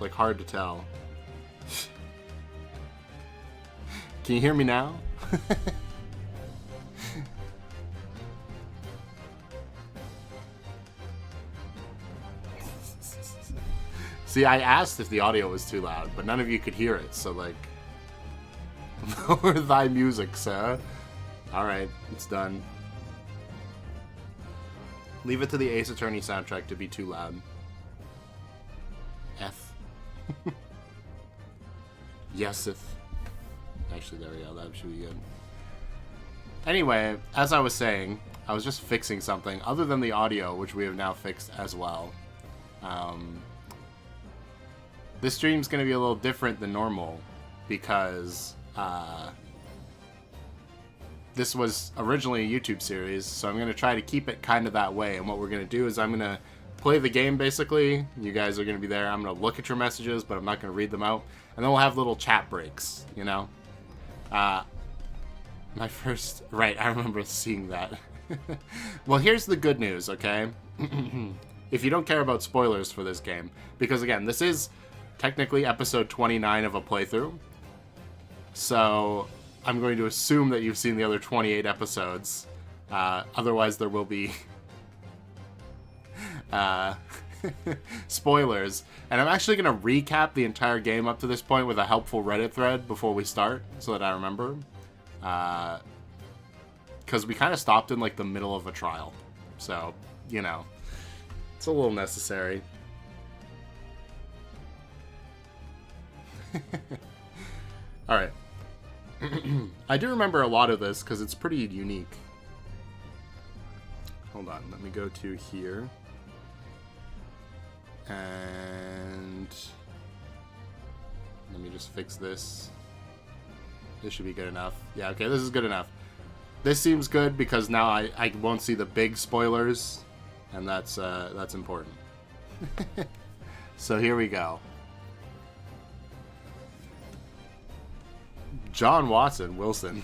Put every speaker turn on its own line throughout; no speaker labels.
like, hard to tell. Can you hear me now? See, I asked if the audio was too loud, but none of you could hear it, so, like... Lower thy music, sir. Alright, it's done. Leave it to the Ace Attorney soundtrack to be too loud. F. Yesif. Actually, there we go. That should be good. Anyway, as I was saying, I was just fixing something other than the audio, which we have now fixed as well. This stream's going to be a little different than normal because this was originally a YouTube series, so I'm going to try to keep it kind of that way. And what we're going to do is I'm going to play the game, basically. You guys are going to be there. I'm going to look at your messages, but I'm not going to read them out. And then we'll have little chat breaks, you know? My first... Right, I remember seeing that. Well, here's the good news, okay? If you don't care about spoilers for this game, because, again, this is technically episode 29 of a playthrough. So, I'm going to assume that you've seen the other 28 episodes. Otherwise, there will be... spoilers. And I'm actually going to recap the entire game up to this point with a helpful Reddit thread before we start, so that I remember. Because we kind of stopped in, like, the middle of a trial. So, you know, it's a little necessary. Alright. I do remember a lot of this, because it's pretty unique. Hold on, let me go to here. And let me just fix this. This should be good enough. Yeah, okay, this is good enough. This seems good because now I won't see the big spoilers, and that's important. So here we go. John Wilson,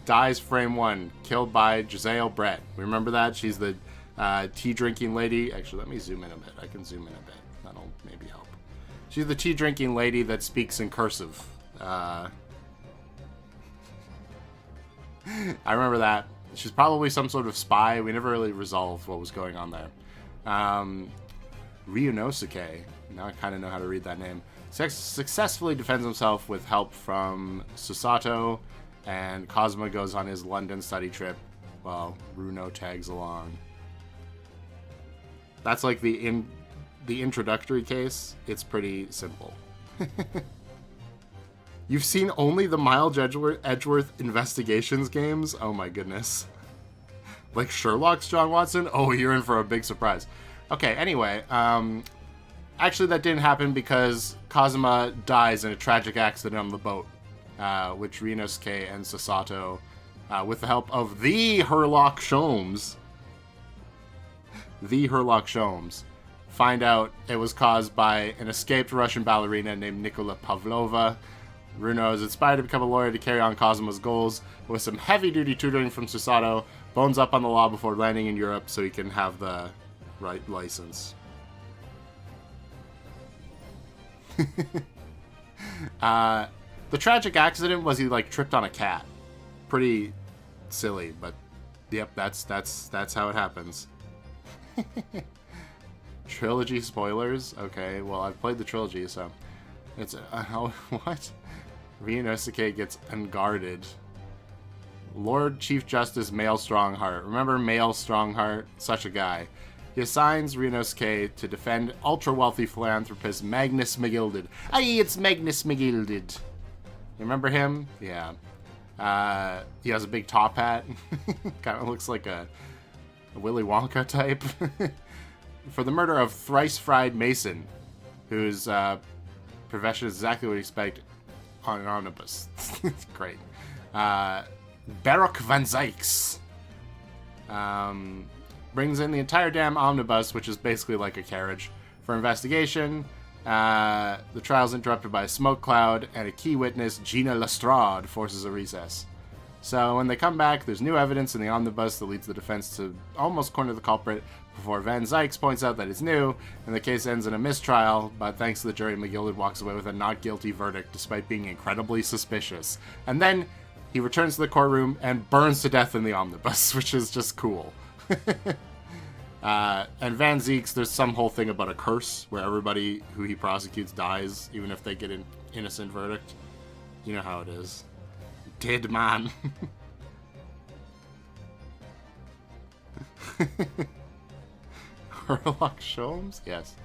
dies frame 1, killed by Giselle Brett. Remember that? She's the tea drinking lady. Actually, let me zoom in a bit. I can zoom in a bit. That'll maybe help. She's the tea drinking lady that speaks in cursive. I remember that. She's probably some sort of spy. We never really resolved what was going on there. Ryunosuke. Now I kind of know how to read that name. Successfully defends himself with help from Susato, and Kazuma goes on his London study trip while Runo tags along. That's like the introductory case. It's pretty simple. You've seen only the Miles Edgeworth Investigations games? Oh my goodness. Like Sherlock's John Watson? Oh, you're in for a big surprise. Okay, anyway, actually that didn't happen because Kazuma dies in a tragic accident on the boat, which Ryunosuke and Susato, with the help of the Herlock Sholmes, find out it was caused by an escaped Russian ballerina named Nikola Pavlova. Runo is inspired to become a lawyer to carry on Kazuma's goals. With some heavy-duty tutoring from Susato, bones up on the law before landing in Europe so he can have the right license. The tragic accident was he, like, tripped on a cat. Pretty silly, but yep, that's how it happens. Trilogy spoilers? Okay, well, I've played the trilogy, so it's what? Ryunosuke gets unguarded. Lord Chief Justice Mail Strongheart. Remember Mail Strongheart? Such a guy. He assigns Ryunosuke to defend ultra-wealthy philanthropist Magnus McGilded. Aye, it's Magnus McGilded. You remember him? Yeah. He has a big top hat. Kind of looks like a Willy Wonka type. For the murder of thrice-fried Mason, whose profession is exactly what you expect on an omnibus. Great. Baruch van Zykes. Brings in the entire damn omnibus, which is basically like a carriage, for investigation. The trial's interrupted by a smoke cloud, and a key witness, Gina Lestrade, forces a recess. So when they come back, there's new evidence in the omnibus that leads the defense to almost corner the culprit before Van Zykes points out that it's new, and the case ends in a mistrial, but thanks to the jury, McGilded walks away with a not guilty verdict despite being incredibly suspicious. And then he returns to the courtroom and burns to death in the omnibus, which is just cool. And Van Zykes, there's some whole thing about a curse where everybody who he prosecutes dies, even if they get an innocent verdict. You know how it is. Dead man. Sherlock Sholmes? Yes.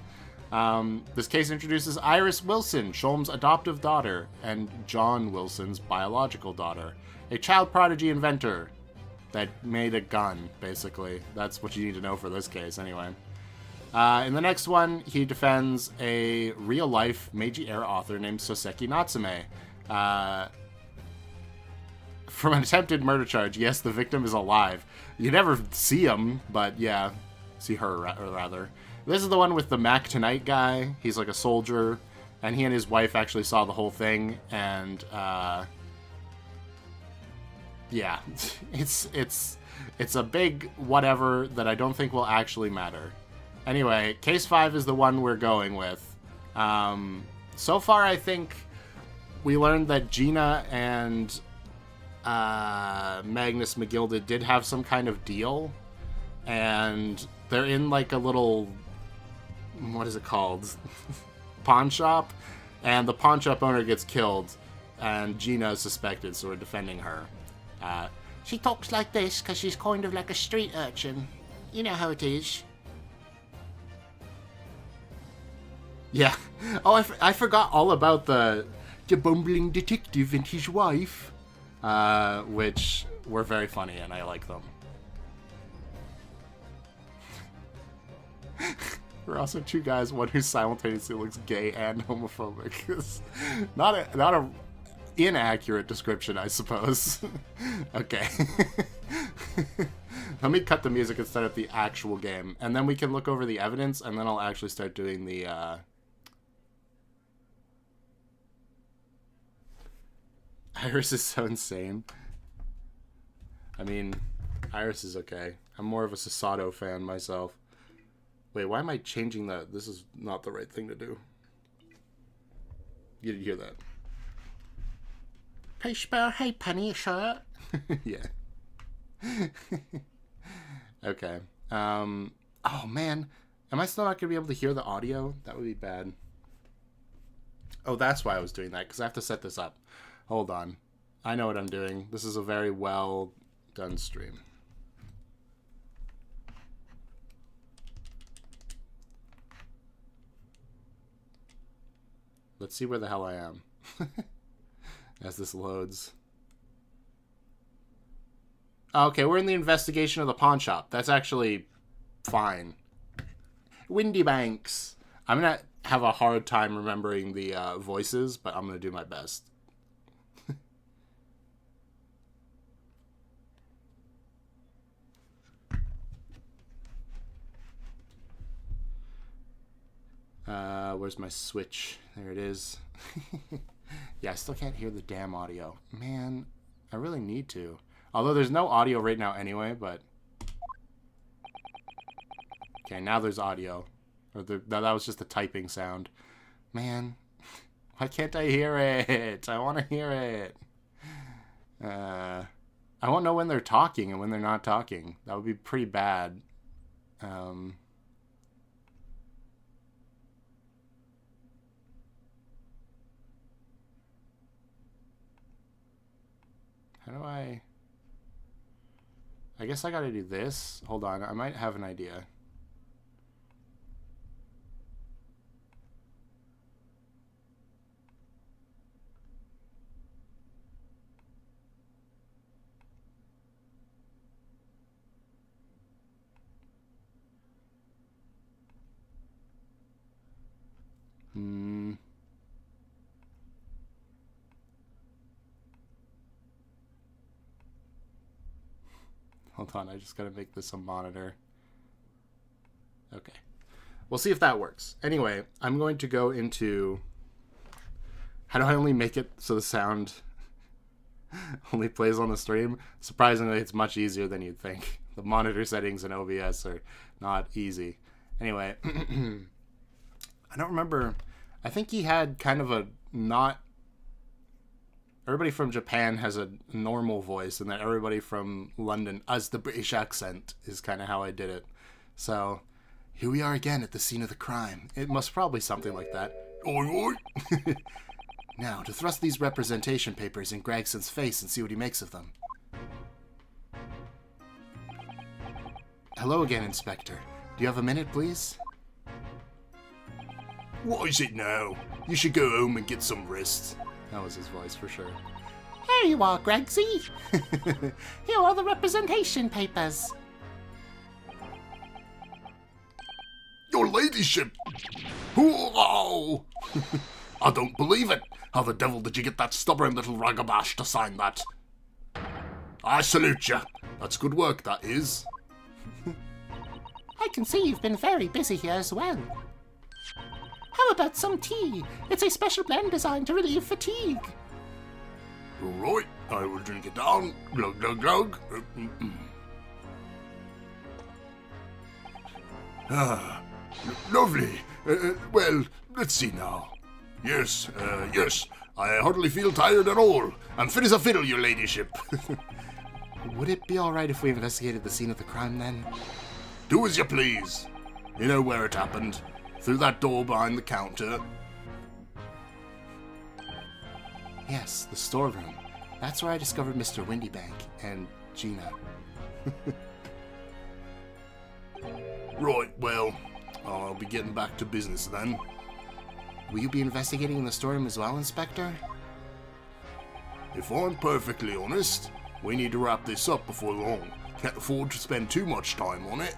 This case introduces Iris Wilson, Sholmes' adoptive daughter, and John Wilson's biological daughter. A child prodigy inventor that made a gun, basically. That's what you need to know for this case, anyway. In the next one, he defends a real-life Meiji Era author named Soseki Natsume. From an attempted murder charge. Yes, the victim is alive. You never see him, but yeah. See her, rather. This is the one with the Mac Tonight guy. He's like a soldier, and he and his wife actually saw the whole thing, and, yeah. It's a big whatever that I don't think will actually matter. Anyway, Case 5 is the one we're going with. So far, I think we learned that Gina and Magnus McGilded did have some kind of deal, and they're in like a little, what is it called? Pawn shop, and the pawn shop owner gets killed, and Gina is suspected, so we're defending her. She talks like this because she's kind of like a street urchin. You know how it is. Yeah. Oh, I forgot all about the bumbling detective and his wife. Which were very funny, and I like them. We're also two guys, one who simultaneously looks gay and homophobic. not a inaccurate description, I suppose. Okay. Let me cut the music and start up the actual game, and then we can look over the evidence, and then I'll actually start doing the, Iris is so insane. I mean, Iris is okay. I'm more of a Sasato fan myself. Wait, why am I changing that? This is not the right thing to do. You didn't hear that. Hey, Spare, hey, Penny, shirt. Yeah. Okay. Oh, man. Am I still not going to be able to hear the audio? That would be bad. Oh, that's why I was doing that, because I have to set this up. Hold on. I know what I'm doing. This is a very well done stream. Let's see where the hell I am. As this loads. Okay, we're in the investigation of the pawn shop. That's actually fine. Windy Banks. I'm going to have a hard time remembering the voices, but I'm going to do my best. Where's my switch? There it is. Yeah, I still can't hear the damn audio. Man, I really need to. Although there's no audio right now anyway, but... Okay, now there's audio. Or that was just a typing sound. Man, why can't I hear it? I want to hear it. I won't know when they're talking and when they're not talking. That would be pretty bad. How do I guess I gotta do this. Hold on, I might have an idea. Hold on, I just gotta make this a monitor. Okay. We'll see if that works. Anyway, I'm going to go into... How do I only make it so the sound... only plays on the stream. Surprisingly, it's much easier than you'd think. The monitor settings in OBS are not easy. Anyway, I don't remember. I think he had kind of a not... Everybody from Japan has a normal voice, and then everybody from London has the British accent, is kind of how I did it. So, here we are again at the scene of the crime. It must probably something like that. Oi, oi! Now, to thrust these representation papers in Gregson's face and see what he makes of them. Hello again, Inspector. Do you have a minute, please? What is it now? You should go home and get some rest. That was his voice, for sure.
Here you are, Gregsy. Here are the representation papers.
Your ladyship! Hurrah! I don't believe it! How the devil did you get that stubborn little ragabash to sign that? I salute you. That's good work, that is.
I can see you've been very busy here as well. How about some tea? It's a special blend designed to relieve fatigue.
All right, I will drink it down. Glug, glug, glug. Ah, lovely. Well, let's see now. Yes, yes. I hardly feel tired at all. I'm fit as a fiddle, your ladyship. Would it be alright if we investigated the scene of the crime, then? Do as you please. You know where it happened. Through that door behind the counter. Yes, the storeroom. That's where I discovered Mr. Windybank and Gina. Right, well, I'll be getting back to business then. Will you be investigating in the storeroom as well, Inspector? If I'm perfectly honest, we need to wrap this up before long. Can't afford to spend too much time on it.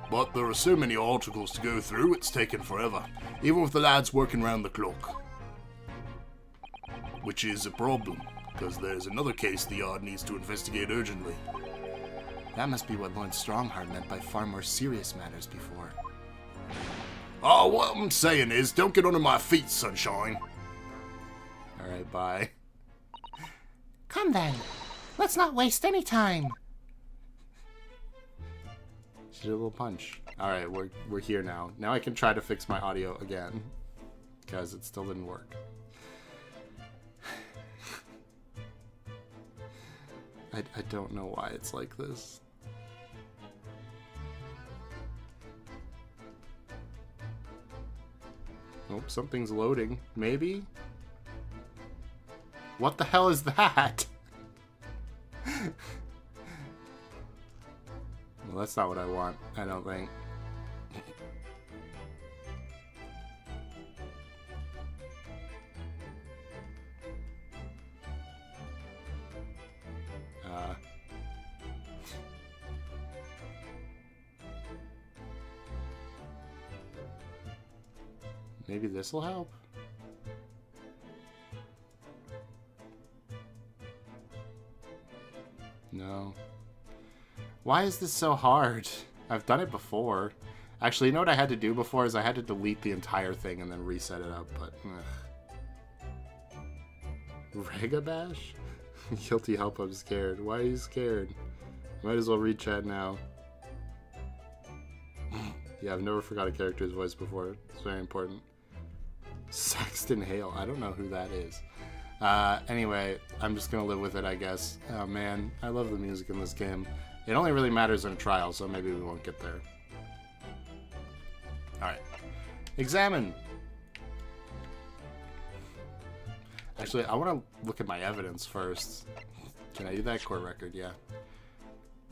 But there are so many articles to go through, it's taken forever, even with the lads working round the clock. Which is a problem, because there's another case the yard needs to investigate urgently. That must be what Lord Strongheart meant by far more serious matters before. Oh, what I'm saying is, don't get under my feet, sunshine. Alright, bye.
Come then. Let's not waste any time.
She did a little punch. Alright, we're here now. Now I can try to fix my audio again. Because it still didn't work. I don't know why it's like this. Nope, something's loading. Maybe? What the hell is that? Well, that's not what I want, I don't think. Maybe this will help? No. Why is this so hard? I've done it before. Actually, you know what I had to do before is I had to delete the entire thing and then reset it up, but... Regabash? Guilty help, I'm scared. Why are you scared? Might as well read chat now. Yeah, I've never forgot a character's voice before. It's very important. Saxton Hale. I don't know who that is. Anyway, I'm just gonna live with it, I guess. Oh man, I love the music in this game. It only really matters in a trial, so maybe we won't get there. Alright. Examine! Actually, I want to look at my evidence first. Can I do that? Court record, yeah.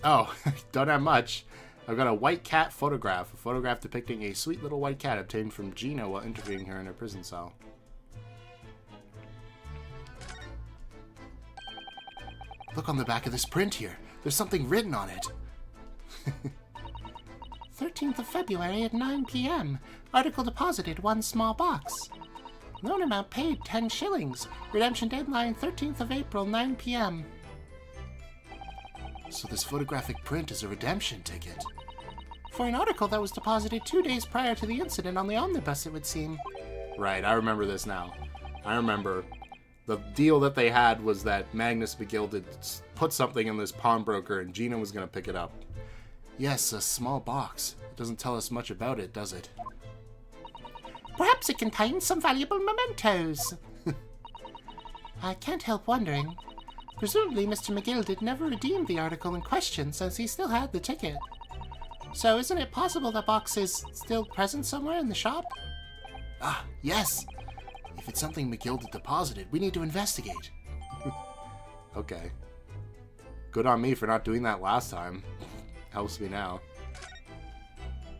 Oh, don't have much. I've got a white cat photograph. A photograph depicting a sweet little white cat obtained from Gina while interviewing her in her prison cell. Look on the back of this print here. There's something written on it.
13th of February at 9 p.m. Article deposited 1 small box. Loan amount paid 10 shillings. Redemption deadline 13th of April 9 p.m.
So this photographic print is a redemption ticket.
For an article that was deposited 2 days prior to the incident on the omnibus, it would seem.
Right, I remember this now. I remember The deal that they had was that Magnus McGill put something in this pawnbroker and Gina was going to pick it up. Yes, a small box. It doesn't tell us much about it, does it?
Perhaps it contains some valuable mementos. I can't help wondering. Presumably Mr. McGill did never redeem the article in question since he still had the ticket. So isn't it possible the box is still present somewhere in the shop?
Ah, yes! If it's something McGill had deposited, we need to investigate. Okay. Good on me for not doing that last time. Helps me now.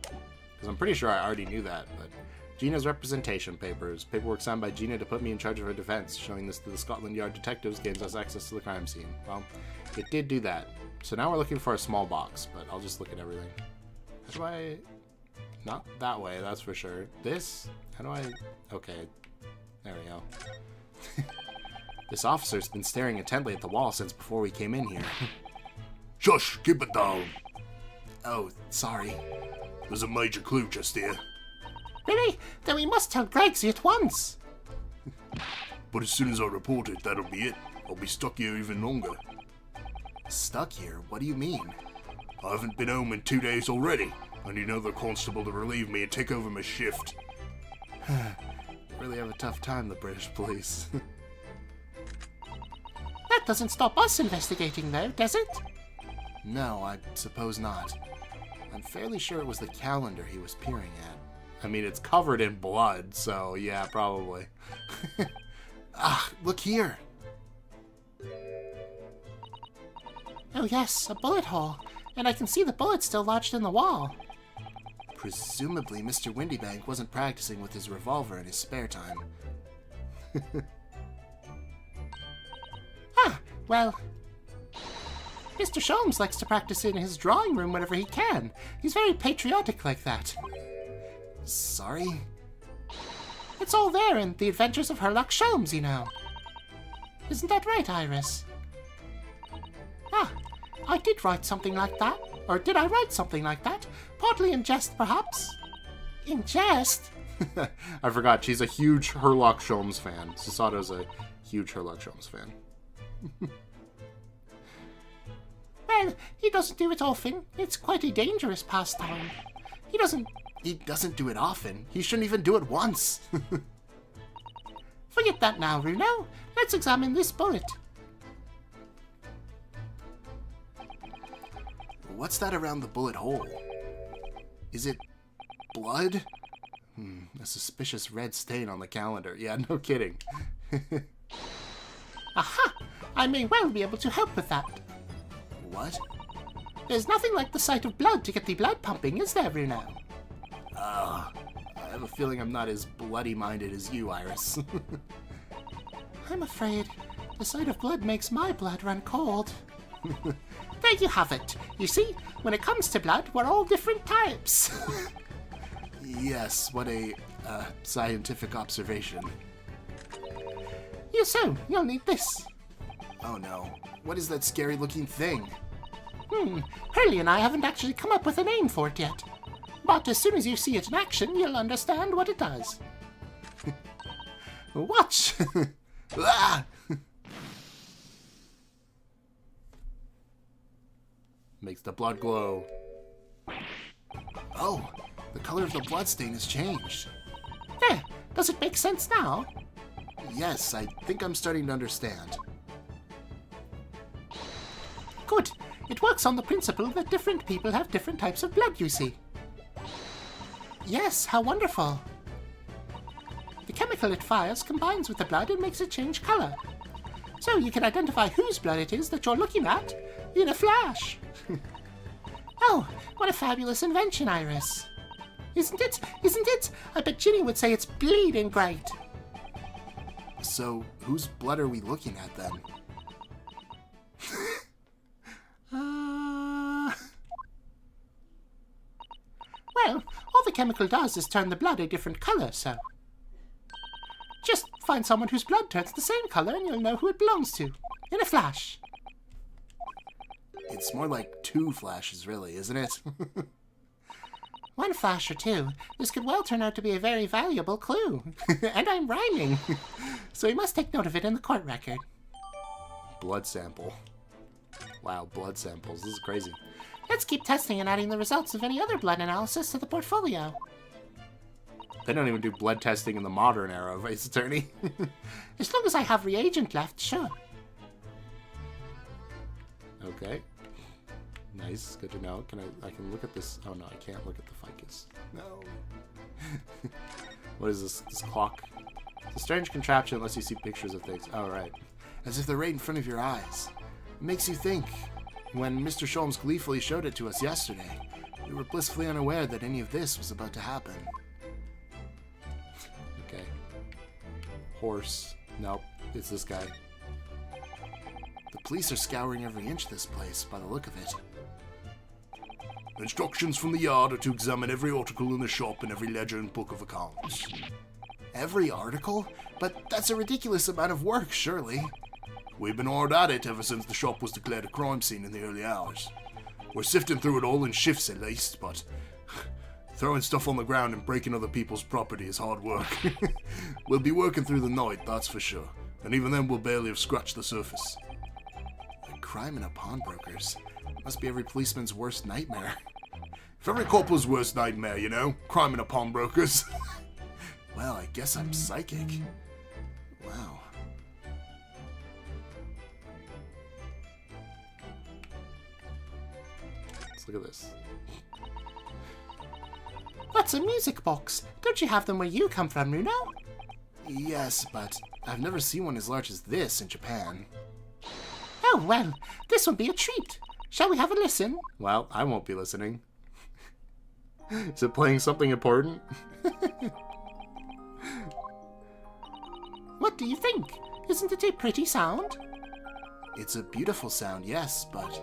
Because I'm pretty sure I already knew that, but... Gina's representation papers. Paperwork signed by Gina to put me in charge of her defense. Showing this to the Scotland Yard detectives gains us access to the crime scene. Well, it did do that. So now we're looking for a small box, but I'll just look at everything. How do I... Not that way, that's for sure. This? How do I... Okay. There we go. This officer's been staring intently at the wall since before we came in here. Shush! Keep it down! Oh, sorry. There's a major clue just here.
Really? Then we must tell Gregsy at once.
But as soon as I report it, that'll be it. I'll be stuck here even longer. Stuck here? What do you mean? I haven't been home in 2 days already. I need another constable to relieve me and take over my shift. They really have a tough time, the British police.
That doesn't stop us investigating, though, does it?
No, I suppose not. I'm fairly sure it was the calendar he was peering at. I mean, it's covered in blood, so yeah, probably. Ah, look here!
Oh yes, a bullet hole. And I can see the bullet still lodged in the wall.
Presumably, Mr. Windybank wasn't practicing with his revolver in his spare time.
Ah, well... Mr. Sholmes likes to practice in his drawing room whenever he can. He's very patriotic like that.
Sorry?
It's all there in The Adventures of Herlock Sholmes, you know. Isn't that right, Iris? Ah, I did write something like that. Or did I write something like that? Partly in jest, perhaps? In jest?
I forgot, she's a huge Herlock Sholmes fan. Sasato's a huge Herlock Sholmes fan.
Well, he doesn't do it often. It's quite a dangerous pastime. He doesn't
do it often. He shouldn't even do it once.
Forget that now, Runo. Let's examine this bullet.
What's that around the bullet hole? Is it blood? A suspicious red stain on the calendar. Yeah, no kidding.
Aha! I may well be able to help with that.
What?
There's nothing like the sight of blood to get the blood pumping, is there, Runo?
I have a feeling I'm not as bloody-minded as you, Iris.
I'm afraid the sight of blood makes my blood run cold. There you have it. You see, when it comes to blood, we're all different types.
Yes, what a scientific observation.
You'll need this.
Oh no, what is that scary-looking thing?
Hurley and I haven't actually come up with a name for it yet. But as soon as you see it in action, you'll understand what it does.
Watch! Ah! Makes the blood glow. Oh, the color of the bloodstain has changed.
There, does it make sense now?
Yes, I think I'm starting to understand.
Good. It works on the principle that different people have different types of blood, you see. Yes, how wonderful. The chemical it fires combines with the blood and makes it change color. So you can identify whose blood it is that you're looking at in a flash. Oh, what a fabulous invention, Iris. Isn't it? Isn't it? I bet Ginny would say it's bleeding great.
So, whose blood are we looking at then?
Well, all the chemical does is turn the blood a different color, so... Just find someone whose blood turns the same color and you'll know who it belongs to. In a flash.
It's more like 2 flashes, really, isn't it?
1 flash or 2. This could well turn out to be a very valuable clue. And I'm rhyming. so we must take note of it in the court record.
Blood sample. Wow, blood samples. This is crazy.
Let's keep testing and adding the results of any other blood analysis to the portfolio.
They don't even do blood testing in the modern era, Vice Attorney.
As long as I have reagent left, sure.
Okay. Nice. Good to know. I can look at this. Oh, no, I can't look at the ficus. No. What is this? This clock? It's a strange contraption unless you see pictures of things. Oh, right. As if they're right in front of your eyes. It makes you think. When Mr. Sholmes gleefully showed it to us yesterday, we were blissfully unaware that any of this was about to happen. Okay. Horse. Nope. It's this guy. The police are scouring every inch of this place, by the look of it. Instructions from the yard are to examine every article in the shop and every ledger and book of accounts. Every article? But that's a ridiculous amount of work, surely. We've been hard at it ever since the shop was declared a crime scene in the early hours. We're sifting through it all in shifts at least, but throwing stuff on the ground and breaking other people's property is hard work. We'll be working through the night, that's for sure. And even then we'll barely have scratched the surface. A crime in a pawnbroker's. Must be every policeman's worst nightmare. If every corporal's worst nightmare, you know? Crime in a pawnbroker's. Well, I guess I'm psychic. Wow. Let's look at this.
That's a music box. Don't you have them where you come from, Runo?
Yes, but I've never seen one as large as this in Japan.
Oh, well, this will be a treat. Shall we have a listen?
Well, I won't be listening. Is it playing something important?
What do you think? Isn't it a pretty sound?
It's a beautiful sound, yes, but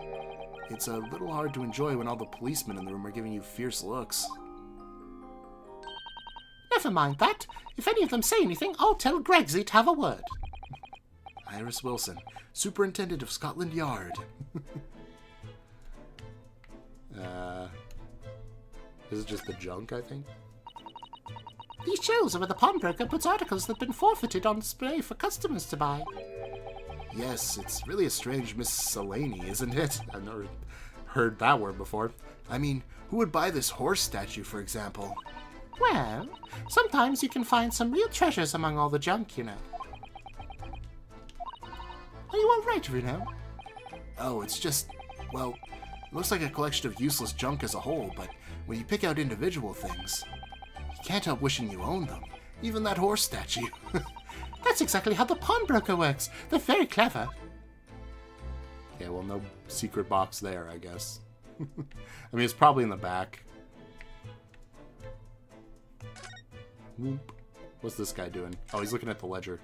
it's a little hard to enjoy when all the policemen in the room are giving you fierce looks.
Never mind that. If any of them say anything, I'll tell Gregsy to have a word.
Iris Wilson, Superintendent of Scotland Yard. This is just the junk, I think.
These shelves are where the pawnbroker puts articles that have been forfeited on display for customers to buy.
Yes, it's really a strange miscellany, isn't it? I've never heard that word before. I mean, who would buy this horse statue, for example?
Well, sometimes you can find some real treasures among all the junk, you know. Are you all right, Runo?
Oh, it's just, well, it looks like a collection of useless junk as a whole, but when you pick out individual things, you can't help wishing you owned them. Even that horse statue.
That's exactly how the pawnbroker works. They're very clever.
Yeah, well, no secret box there, I guess. I mean, it's probably in the back. Whoop. What's this guy doing? Oh, he's looking at the ledger.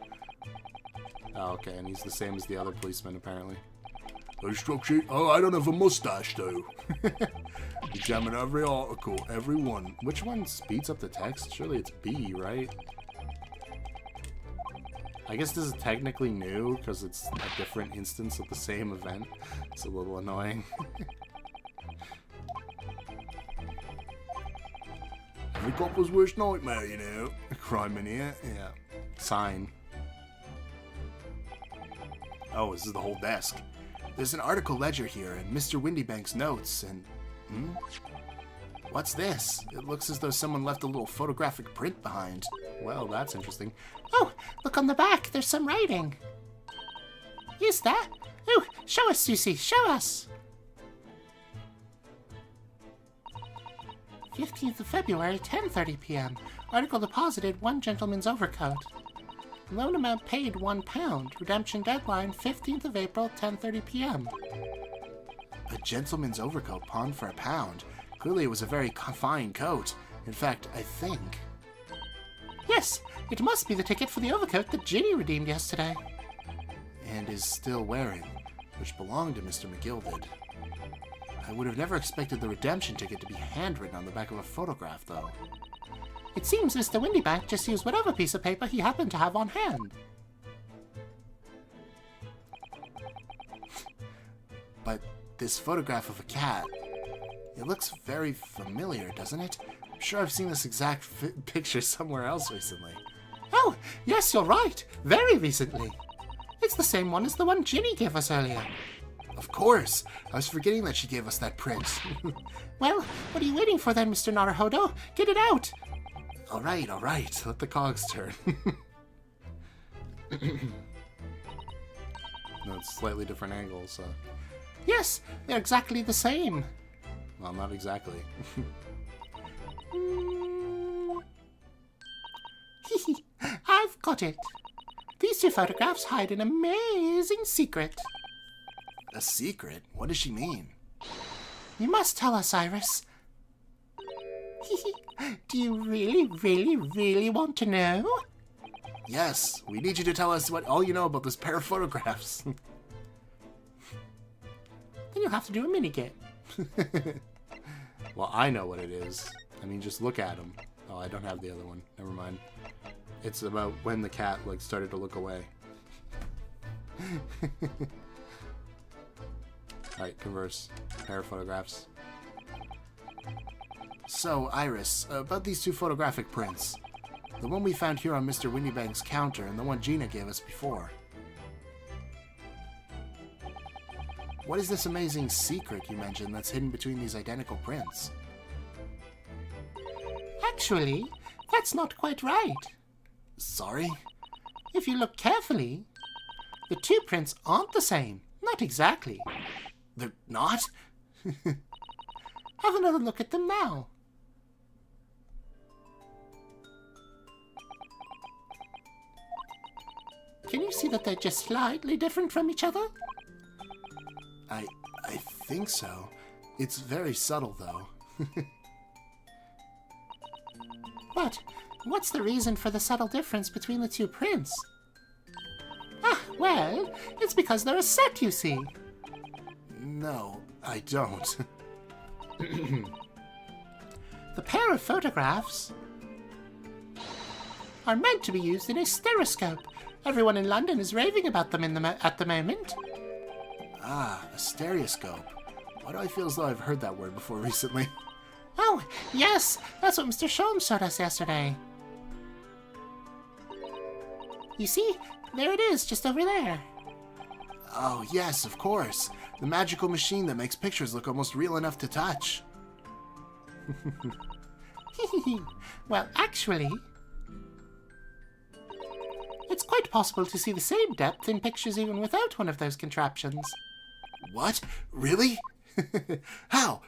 Oh, okay, and he's the same as the other policeman, apparently. Instruction. Oh, I don't have a mustache, though. Examine every article, every one. Which one speeds up the text? Surely it's B, right? I guess this is technically new, because it's a different instance of the same event. It's a little annoying. Every copper's worst nightmare, you know. A crime in here. Yeah. Sign. Oh, this is the whole desk. There's an article ledger here, and Mr. Windybank's notes, and... What's this? It looks as though someone left a little photographic print behind. Well, that's interesting.
Oh, look on the back. There's some writing. Is that? Oh, show us, Susie. Show us. 15th of February, 10:30 p.m. Article deposited, 1 gentleman's overcoat. Loan amount paid, £1. Redemption deadline, 15th of April, 10:30 p.m.
A gentleman's overcoat pawned for £1. Clearly it was a very fine coat. In fact, I think...
Yes, it must be the ticket for the overcoat that Ginny redeemed yesterday.
And is still wearing, which belonged to Mr. McGilded. I would have never expected the redemption ticket to be handwritten on the back of a photograph, though.
It seems Mr. Windybank just used whatever piece of paper he happened to have on hand.
But this photograph of a cat, it looks very familiar, doesn't it? I'm sure I've seen this exact picture somewhere else recently.
Oh, yes, you're right. Very recently. It's the same one as the one Ginny gave us earlier.
Of course. I was forgetting that she gave us that print.
Well, what are you waiting for then, Mr. Naruhodo? Get it out!
All right. Let the cogs turn. No, it's slightly different angles, so...
Yes, they're exactly the same.
Well, not exactly.
I've got it. These two photographs hide an amazing secret.
A secret? What does she mean?
You must tell us, Iris. Do you really want to know?
Yes, we need you to tell us all you know about this pair of photographs.
Then you'll have to do a minigame.
Well, I know what it is. I mean, just look at them. Oh, I don't have the other one. Never mind. It's about when the cat, like, started to look away. Alright, converse. Pair of photographs. So, Iris, about these two photographic prints. The one we found here on Mr. Windybank's counter and the one Gina gave us before. What is this amazing secret you mentioned that's hidden between these identical prints?
Actually, that's not quite right.
Sorry?
If you look carefully, the two prints aren't the same. Not exactly.
They're not?
Have another look at them now. Can you see that they're just slightly different from each other?
I think so. It's very subtle, though.
But what's the reason for the subtle difference between the two prints? Ah, well, it's because they're a set, you see.
No, I don't.
The pair of photographs are meant to be used in a stereoscope. Everyone in London is raving about them at the moment.
Ah, a stereoscope. Why do I feel as though I've heard that word before recently?
Oh, yes, that's what Mr. Sholmes showed us yesterday. You see, there it is, just over there.
Oh, yes, of course. The magical machine that makes pictures look almost real enough to touch.
Well, actually, it's quite possible to see the same depth in pictures even without one of those contraptions.
What? Really? How?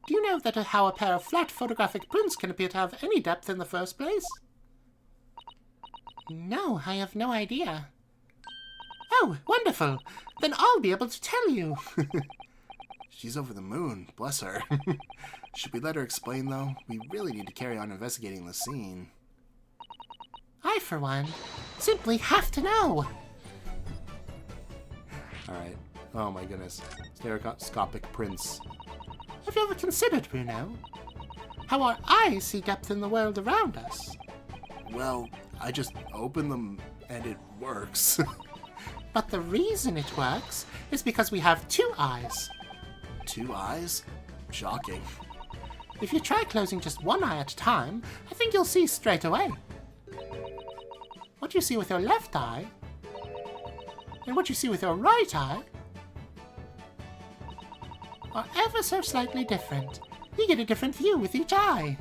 Do you know that how a pair of flat photographic prints can appear to have any depth in the first place? No, I have no idea. Oh, wonderful! Then I'll be able to tell you.
She's over the moon, bless her. Should we let her explain, though? We really need to carry on investigating the scene.
I, for one, simply have to know.
Alright. Oh my goodness. Stereoscopic prints.
Have you ever considered, Bruno, how our eyes see depth in the world around us?
Well, I just open them and it works.
But the reason it works is because we have two eyes.
2 eyes? Shocking.
If you try closing just one eye at a time, I think you'll see straight away. What you see with your left eye and what you see with your right eye are ever so slightly different. You get a different view with each eye.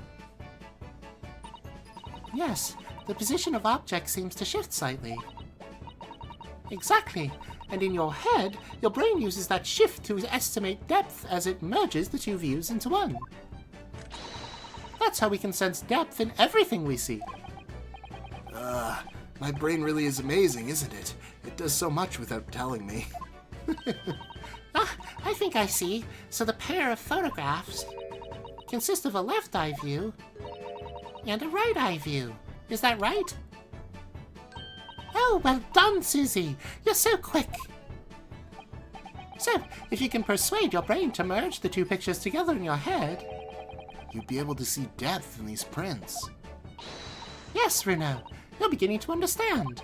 Yes, the position of objects seems to shift slightly. Exactly, and in your head, your brain uses that shift to estimate depth as it merges the two views into one. That's how we can sense depth in everything we see.
My brain really is amazing, isn't it? It does so much without telling me.
I think I see. So the pair of photographs consist of a left eye view and a right eye view. Is that right? Oh, well done, Susie. You're so quick. So, if you can persuade your brain to merge the two pictures together in your head,
You'd be able to see depth in these prints.
yes, Bruno, you're beginning to understand.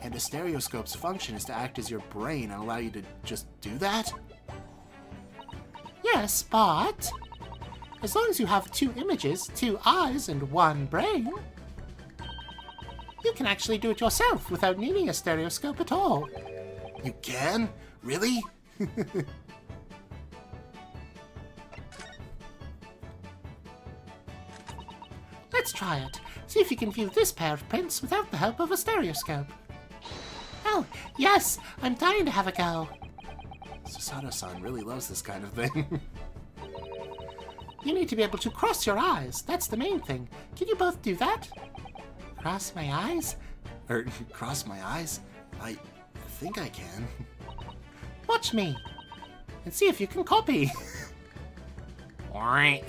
And a stereoscope's function is to act as your brain and allow you to just do that?
Yes, but as long as you have two images, two eyes, and one brain, can actually do it yourself without needing a stereoscope at all.
You can? Really?
Let's try it. See if you can view this pair of prints without the help of a stereoscope. Oh, yes! I'm dying to have a go.
Susato-san really loves this kind of thing.
You need to be able to cross your eyes. That's the main thing. Can you both do that? Cross my eyes?
Or, cross my eyes? I think I can.
Watch me. And see if you can copy.
Alright.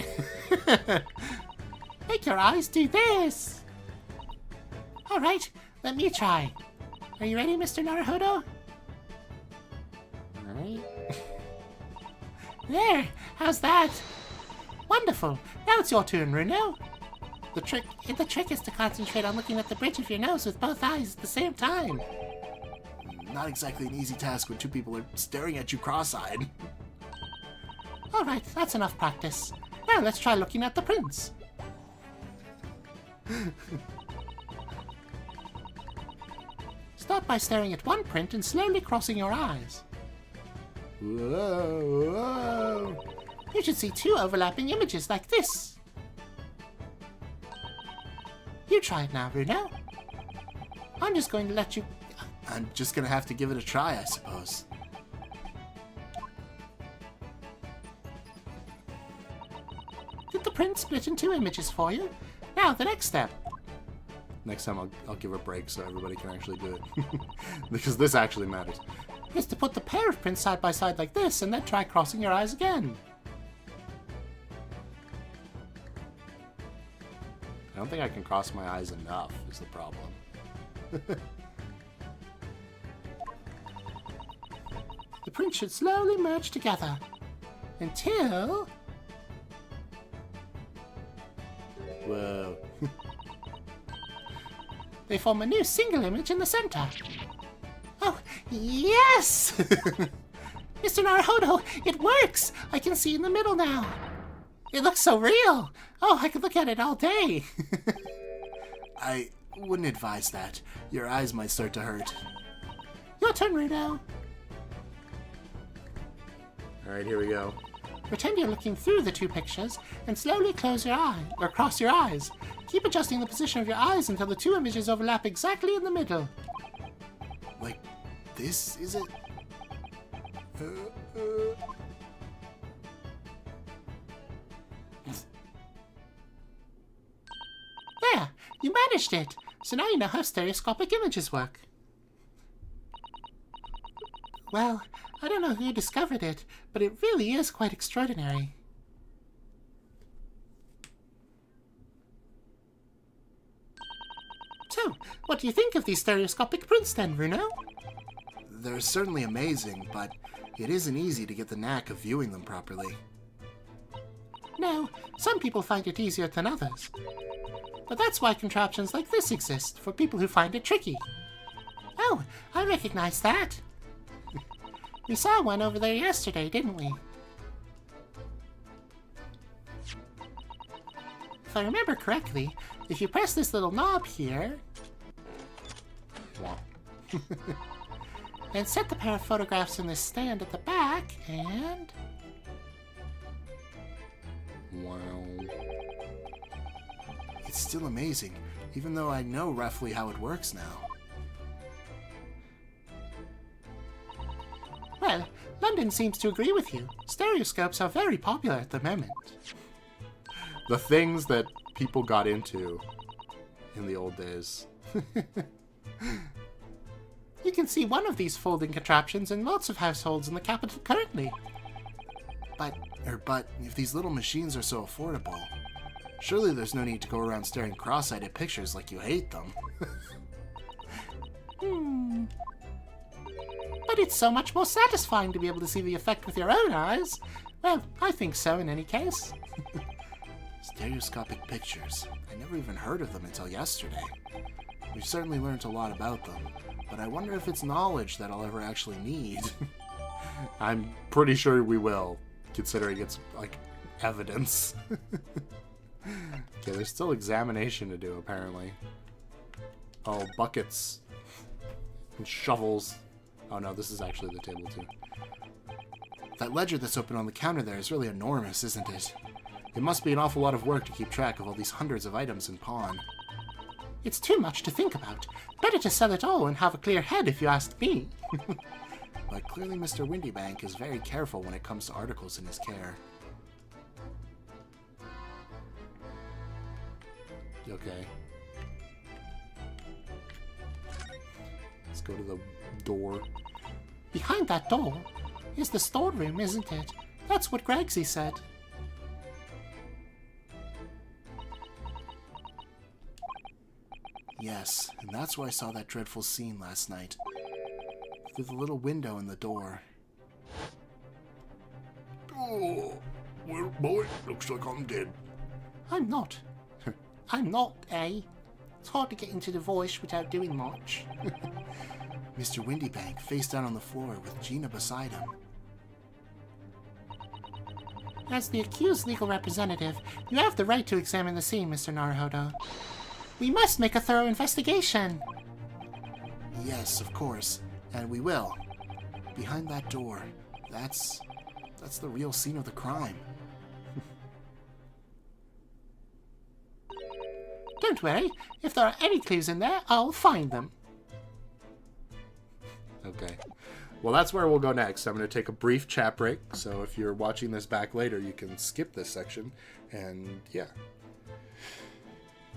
Make your eyes do this. Alright, let me try. Are you ready, Mr. Naruhodo?
Alright.
There, how's that? Wonderful. Now it's your turn, Runo. The trick is to concentrate on looking at the bridge of your nose with both eyes at the same time.
Not exactly an easy task when two people are staring at you cross-eyed.
Alright, that's enough practice. Now let's try looking at the prints. Start by staring at one print and slowly crossing your eyes.
Whoa, whoa.
You should see two overlapping images like this. You try it now, Runo. I'm just going to let you...
I'm just gonna have to give it a try, I suppose.
Did the print split in two images for you? Now, the next step.
Next time I'll give a break so everybody can actually do it. Because this actually matters.
Is to put the pair of prints side by side like this and then try crossing your eyes again.
I don't think I can cross my eyes enough, is the problem.
The prints should slowly merge together. Until...
Whoa.
they form a new single image in the center. Oh, yes! Mr. Naruhodo, it works! I can see in the middle now. It looks so real. Oh, I could look at it all day.
I wouldn't advise that. Your eyes might start to hurt.
Your turn, Runo.
Alright, here we go.
Pretend you're looking through the two pictures and slowly close your eye, or cross your eyes. Keep adjusting the position of your eyes until the two images overlap exactly in the middle.
Like this, is it?
There! You managed it! So now you know how stereoscopic images work. Well, I don't know who discovered it, but it really is quite extraordinary. So, what do you think of these stereoscopic prints then, Runo?
They're certainly amazing, but it isn't easy to get the knack of viewing them properly.
No, some people find it easier than others. But that's why contraptions like this exist, for people who find it tricky. Oh, I recognize that. We saw one over there yesterday, didn't we? If I remember correctly, if you press this little knob here... and set the pair of photographs in this stand at the back, and...
Wow. It's still amazing, even though I know roughly how it works now.
Well, London seems to agree with you. Stereoscopes are very popular at the moment.
The things that people got into in the old days.
You can see one of these folding contraptions in lots of households in the capital currently.
But if these little machines are so affordable, surely there's no need to go around staring cross-eyed at pictures like you hate them.
But it's so much more satisfying to be able to see the effect with your own eyes. Well, I think so in any case.
Stereoscopic pictures. I never even heard of them until yesterday. We've certainly learned a lot about them, but I wonder if it's knowledge that I'll ever actually need. I'm pretty sure we will, considering it's, like, evidence. Okay, there's still examination to do, apparently. Oh, buckets. And shovels. Oh no, this is actually the table too. That ledger that's open on the counter there is really enormous, isn't it? It must be an awful lot of work to keep track of all these hundreds of items in pawn.
It's too much to think about. Better to sell it all and have a clear head, if you ask me.
But clearly Mr. Windybank is very careful when it comes to articles in his care. Okay. Let's go to the door.
Behind that door is the storeroom, isn't it? That's what Gregsy said.
Yes, and that's where I saw that dreadful scene last night. Through the little window in the door. Oh, well, boy, looks like I'm dead.
I'm not. I'm not, eh? It's hard to get into the voice without doing much.
Mr. Windybank, face down on the floor with Gina beside him.
As the accused legal representative, you have the right to examine the scene, Mr. Naruhodo. We must make a thorough investigation.
Yes, of course, and we will. Behind that door, that's the real scene of the crime.
Don't worry, if there are any clues in there, I'll find them.
Okay. Well, that's where we'll go next. I'm going to take a brief chat break, so if you're watching this back later, you can skip this section, and yeah.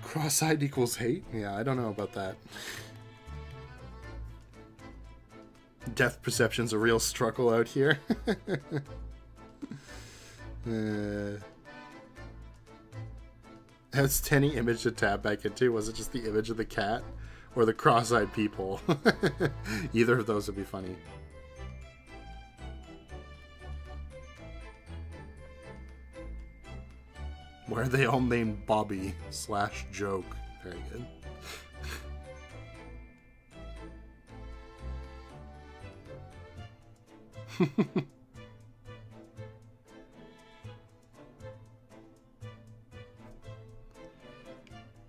Cross-eyed equals hate? Yeah, I don't know about that. Depth perception's a real struggle out here. Has Tenny image to tab back into? Was it just the image of the cat? Or the cross-eyed people? Either of those would be funny. Why are they all named Bobby / joke? Very good.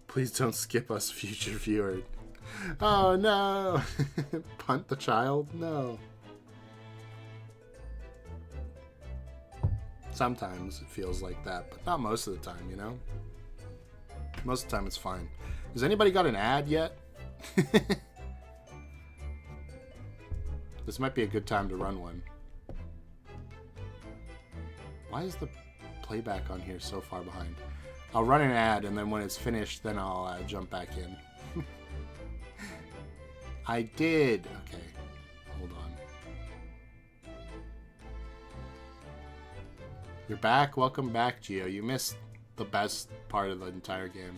Please don't skip us, future viewer. Oh no! Punt the child? No. Sometimes it feels like that, but not most of the time, you know? Most of the time it's fine. Has anybody got an ad yet? This might be a good time to run one. Why is the playback on here so far behind? I'll run an ad, and then when it's finished, then I'll jump back in. I did! Okay, hold on. You're back? Welcome back, Gio. You missed the best part of the entire game.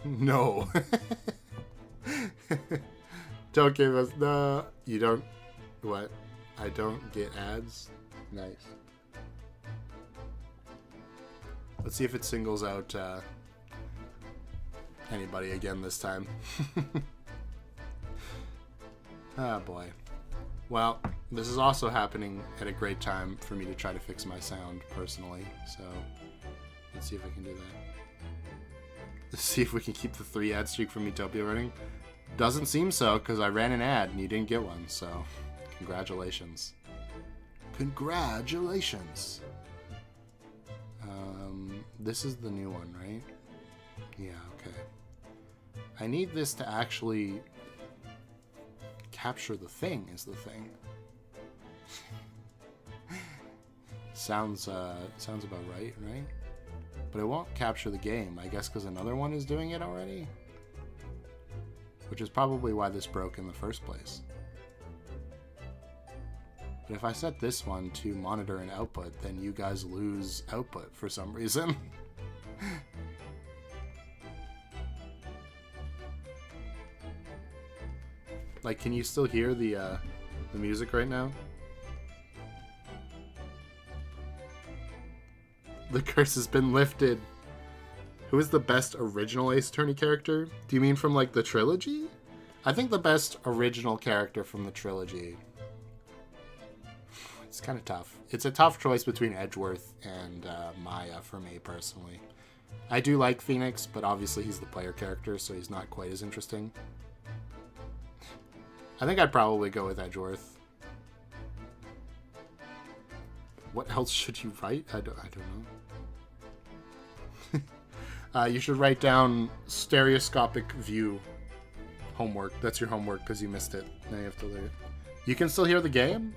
No. Don't give us... No. You don't... What? I don't get ads? Nice. Let's see if it singles out anybody again this time. Ah, boy. Well, this is also happening at a great time for me to try to fix my sound personally, so let's see if I can do that. Let's see if we can keep the 3 ad streak from Utopia running. Doesn't seem so, because I ran an ad and you didn't get one, so congratulations. Congratulations! This is the new one, right? Yeah, okay. I need this to actually capture the thing, is the thing. Sounds about right? But it won't capture the game, I guess because another one is doing it already? Which is probably why this broke in the first place. But if I set this one to monitor and output, then you guys lose output for some reason. Like, can you still hear the music right now? The curse has been lifted. Who is the best original Ace Attorney character? Do you mean from, like, the trilogy? I think the best original character from the trilogy... It's kind of tough. It's a tough choice between Edgeworth and Maya for me, personally. I do like Phoenix, but obviously he's the player character, so he's not quite as interesting. I think I'd probably go with Edgeworth. What else should you write? I don't know. You should write down stereoscopic view homework. That's your homework because you missed it. Now you have to learn it. You can still hear the game?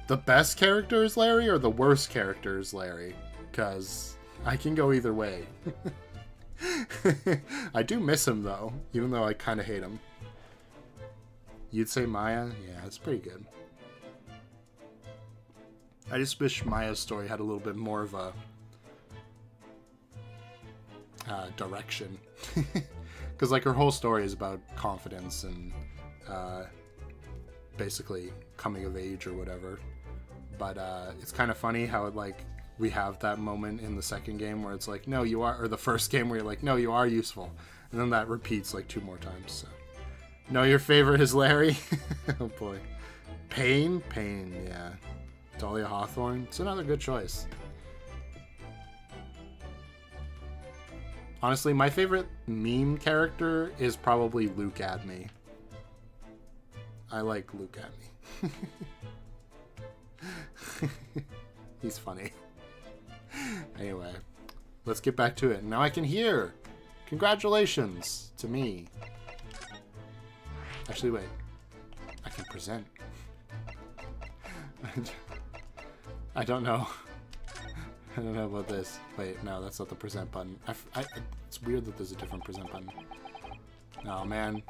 The best character is Larry or the worst character is Larry? Because I can go either way. I do miss him though, even though I kind of hate him. You'd say Maya? Yeah, it's pretty good. I just wish Maya's story had a little bit more of a direction. Because like her whole story is about confidence and basically coming of age or whatever. But it's kind of funny how it, like, we have that moment in the second game where it's like, no, you are, or the first game where you're like, no, you are useful. And then that repeats like 2 more times. So. No, your favorite is Larry? Oh boy. Pain, yeah. Dahlia Hawthorne, it's another good choice. Honestly, my favorite meme character is probably Luke Adme. I like Luke Adme. He's funny. Anyway, let's get back to it. Now I can hear. Congratulations to me. Actually, wait. I can present. I don't know. I don't know about this. Wait, no, that's not the present button. It's weird that there's a different present button. Oh, man.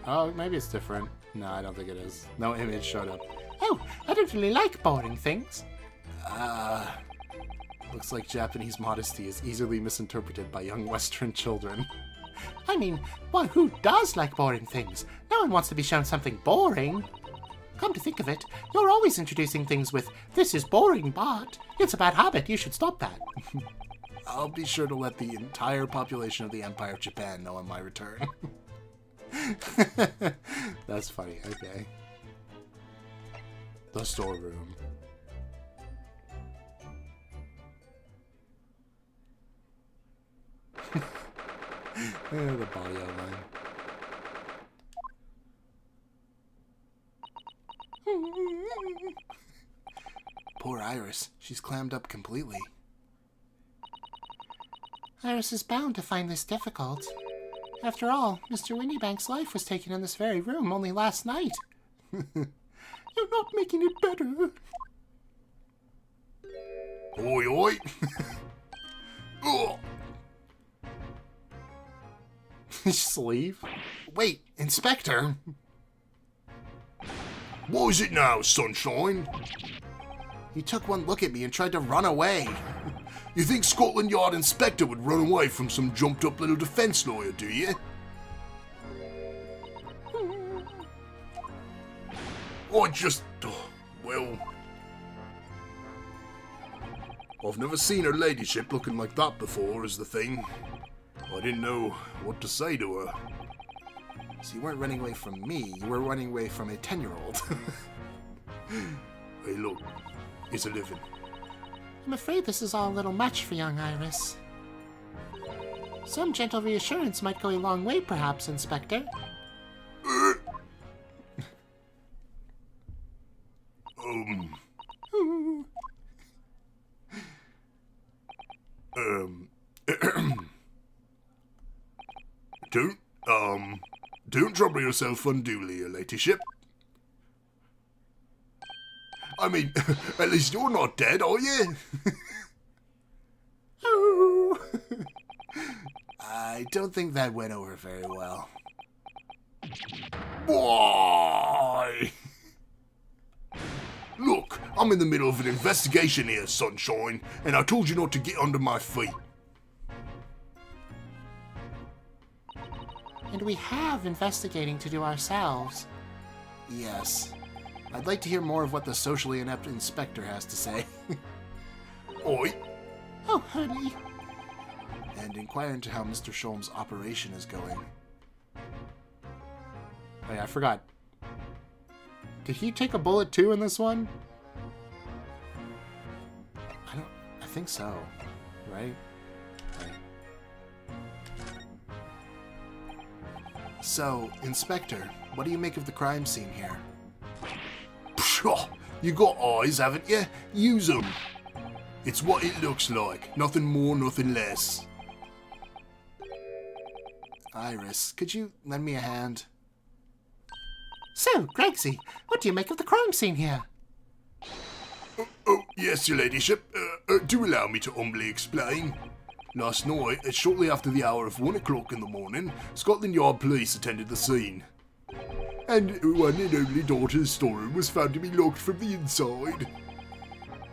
Oh, maybe it's different. No, I don't think it is. No image showed up.
Oh, I don't really like boring things.
Looks like Japanese modesty is easily misinterpreted by young Western children.
I mean, well, who does like boring things? No one wants to be shown something boring. Come to think of it, you're always introducing things with, this is boring, but it's a bad habit, you should stop that.
I'll be sure to let the entire population of the Empire of Japan know on my return. That's funny, okay. The storeroom. The body outline. Poor Iris. She's clammed up completely.
Iris is bound to find this difficult. After all, Mr. Winniebank's life was taken in this very room only last night. You're not making it better.
Oi, oi! Just leave? Wait, Inspector! What is it now, Sunshine? You took one look at me and tried to run away. You think Scotland Yard Inspector would run away from some jumped-up little defence lawyer, do you? I just... well... I've never seen her ladyship looking like that before, is the thing. I didn't know what to say to her. So you weren't running away from me, you were running away from a 10-year-old. Hey look, it's a living.
I'm afraid this is all a little much for young Iris. Some gentle reassurance might go a long way, perhaps, Inspector.
Don't trouble yourself unduly, your ladyship. I mean, at least you're not dead, are you? I don't think that went over very well. Why? Look, I'm in the middle of an investigation here, Sunshine, and I told you not to get under my feet.
And we have investigating to do ourselves.
Yes. I'd like to hear more of what the socially inept inspector has to say. Oi!
Oh, honey.
And inquire into how Mr. Sholm's operation is going. Oh yeah, I forgot. Did he take a bullet too in this one? think so. Right? Right. So, Inspector, what do you make of the crime scene here?
Pshaw! You got eyes, haven't you? Use 'em. It's what it looks like. Nothing more, nothing less.
Iris, could you lend me a hand?
So, Gregsy, what do you make of the crime scene here?
Oh, yes, your ladyship. Do allow me to humbly explain. Last night, shortly after the hour of 1 o'clock in the morning, Scotland Yard police attended the scene. And one and only daughter's storeroom was found to be locked from the inside.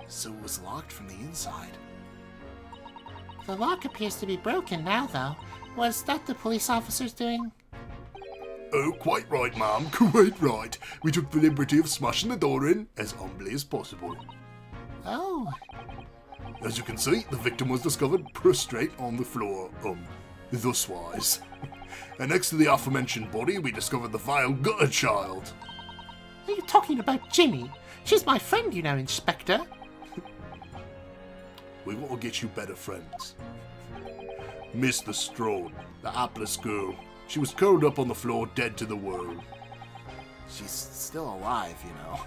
So it was locked from the inside.
The lock appears to be broken now, though. Was that the police officers doing?
Oh, quite right, ma'am, quite right. We took the liberty of smashing the door in as humbly as possible.
Oh,
As you can see, the victim was discovered prostrate on the floor, thuswise. And next to the aforementioned body, we discovered the vile gutter child.
are you talking about Ginny? She's my friend, you know, Inspector.
We want to get you better friends. Miss the Strode, the hapless girl. She was curled up on the floor, dead to the world.
She's still alive, you know.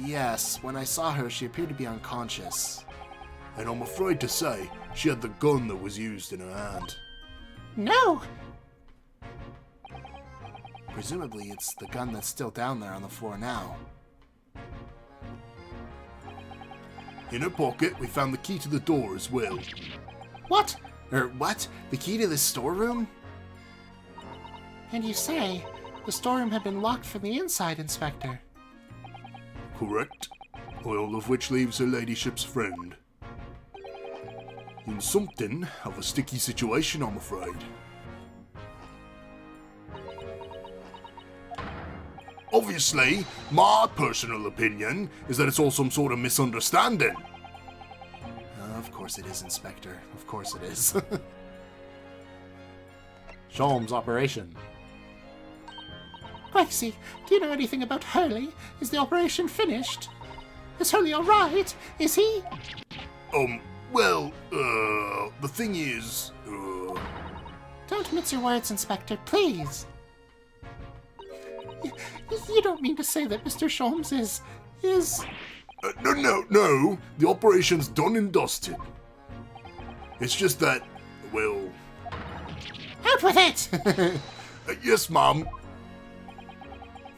Yes, when I saw her, she appeared to be unconscious.
And I'm afraid to say, she had the gun that was used in her hand.
No!
Presumably, it's the gun that's still down there on the floor now.
In her pocket, we found the key to the door as well.
What?
What? The key to the storeroom?
And you say the storeroom had been locked from the inside, Inspector.
Correct. All of which leaves her ladyship's friend in something of a sticky situation, I'm afraid. Obviously, my personal opinion is that it's all some sort of misunderstanding.
Of course it is, Inspector. Of course it is.
Sholmes operation.
Gregsy, do you know anything about Hurley? Is the operation finished? Is Hurley alright? Is he?
Well, the thing is,
Don't mince your words, Inspector, please. You don't mean to say that Mr. Sholmes is...
No, the operation's done and dusted. It's just that, well...
Out with it!
Yes, ma'am.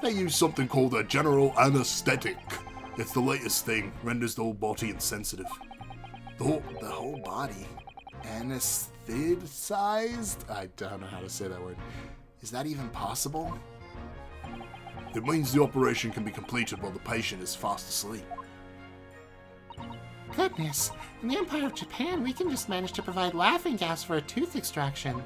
They use something called a general anesthetic. It's the latest thing, renders the whole body insensitive.
The whole body? Anesthetized? I don't know how to say that word. Is that even possible?
It means the operation can be completed while the patient is fast asleep.
Goodness, in the Empire of Japan, we can just manage to provide laughing gas for a tooth extraction.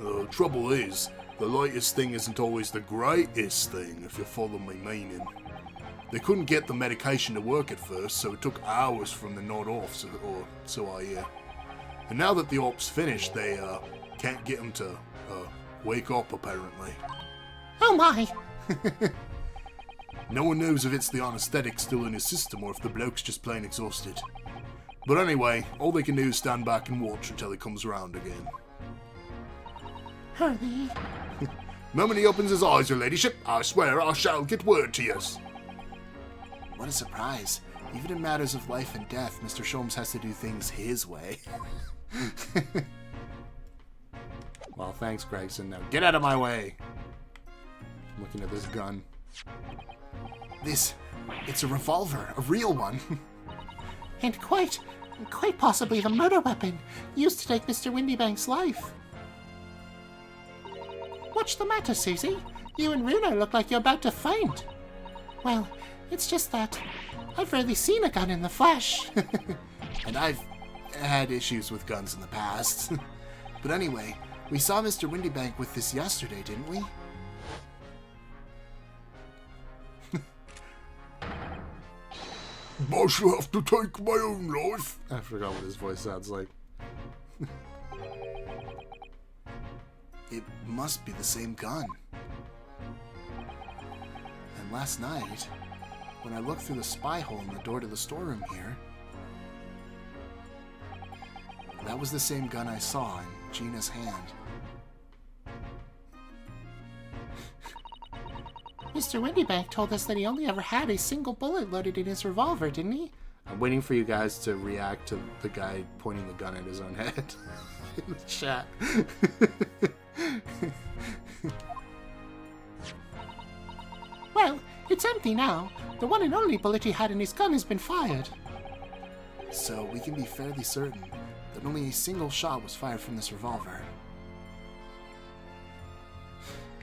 The trouble is, the latest thing isn't always the greatest thing, if you follow my meaning. They couldn't get the medication to work at first, so it took hours from the nod off, so I hear. And now that the op's finished, they can't get him to wake up, apparently.
Oh my!
No one knows if it's the anesthetic still in his system or if the bloke's just plain exhausted. But anyway, all they can do is stand back and watch until he comes around again.
Hurley.
The moment he opens his eyes, your ladyship, I swear I shall get word to yous.
What a surprise. Even in matters of life and death, Mr. Sholmes has to do things his way.
Well, thanks, Gregson. Now get out of my way. I'm looking at this gun.
It's a revolver, a real one.
And quite possibly the murder weapon used to take Mr. Windybank's life. What's the matter, Susie? You and Runa look like you're about to faint. Well, it's just that I've rarely seen a gun in the flesh.
And I've had issues with guns in the past. But anyway, we saw Mr. Windybank with this yesterday, didn't we?
I shall have to take my own life.
I forgot what his voice sounds like.
It must be the same gun. And last night, when I looked through the spy hole in the door to the storeroom here, that was the same gun I saw in Gina's hand.
Mr. Windybank told us that he only ever had a single bullet loaded in his revolver, didn't he?
I'm waiting for you guys to react to the guy pointing the gun at his own head in the chat.
Well, it's empty now. The one and only bullet he had in his gun has been fired.
So we can be fairly certain that only a single shot was fired from this revolver.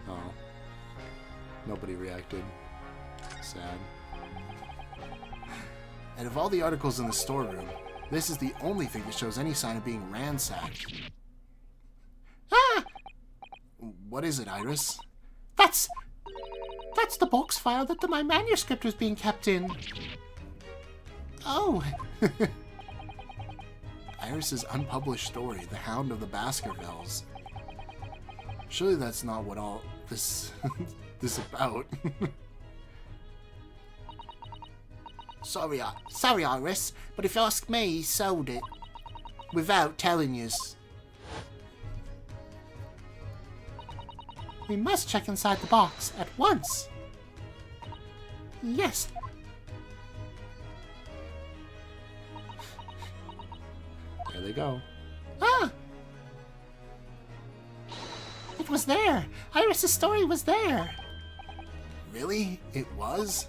Oh. Nobody reacted. Sad. And of all the articles in the storeroom, this is the only thing that shows any sign of being ransacked.
Ah!
What is it, Iris?
That's the box file that my manuscript was being kept in. Oh.
Iris's unpublished story, The Hound of the Baskervilles. Surely that's not what all this this about.
Sorry, Iris, but if you ask me, he sold it. Without telling us. We must check inside the box at once. Yes.
There they go.
Ah! It was there. Iris' story was there.
Really? It was?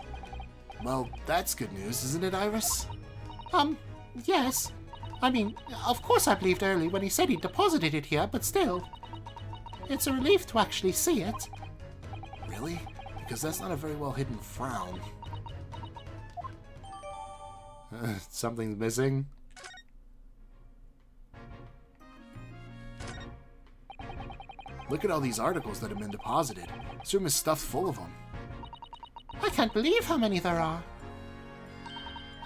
Well, that's good news, isn't it, Iris?
Yes. I mean, of course I believed early when he said he deposited it here, but still. It's a relief to actually see it.
Really? Because that's not a very well hidden frown. Something's missing? Look at all these articles that have been deposited. This room is stuffed full of them.
I can't believe how many there are.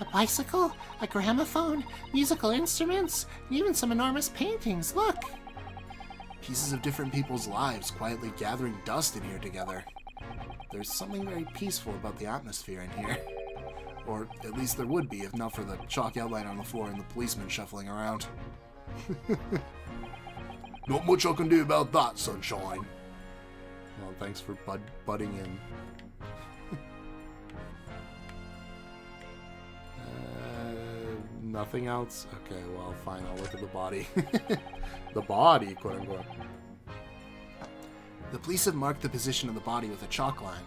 A bicycle, a gramophone, musical instruments, and even some enormous paintings. Look!
Pieces of different people's lives quietly gathering dust in here together. There's something very peaceful about the atmosphere in here. Or at least there would be if not for the chalk outline on the floor and the policeman shuffling around. Not much I can do about that, sunshine. Well, thanks for butting in. Nothing else? Okay, well, fine, I'll look at the body. The body, quote-unquote. The police have marked the position of the body with a chalk line.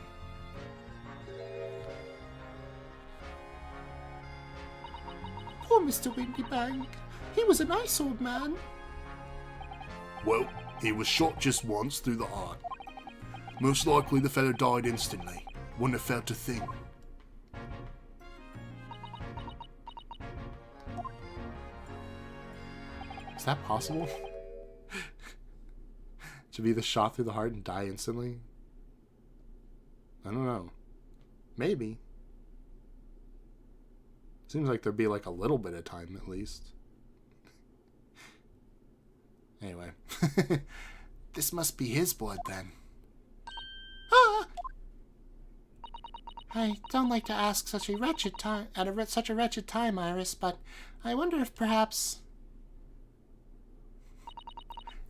Poor Mr. Windybank. He was a nice old man.
Well, he was shot just once through the heart. Most likely the fellow died instantly. Wouldn't have felt a thing.
Is that possible? To be the shot through the heart and die instantly? I don't know. Maybe. Seems like there'd be like a little bit of time at least. Anyway. This must be his blood then.
Ah! I don't like to ask such a wretched time such a wretched time, Iris, but I wonder if perhaps...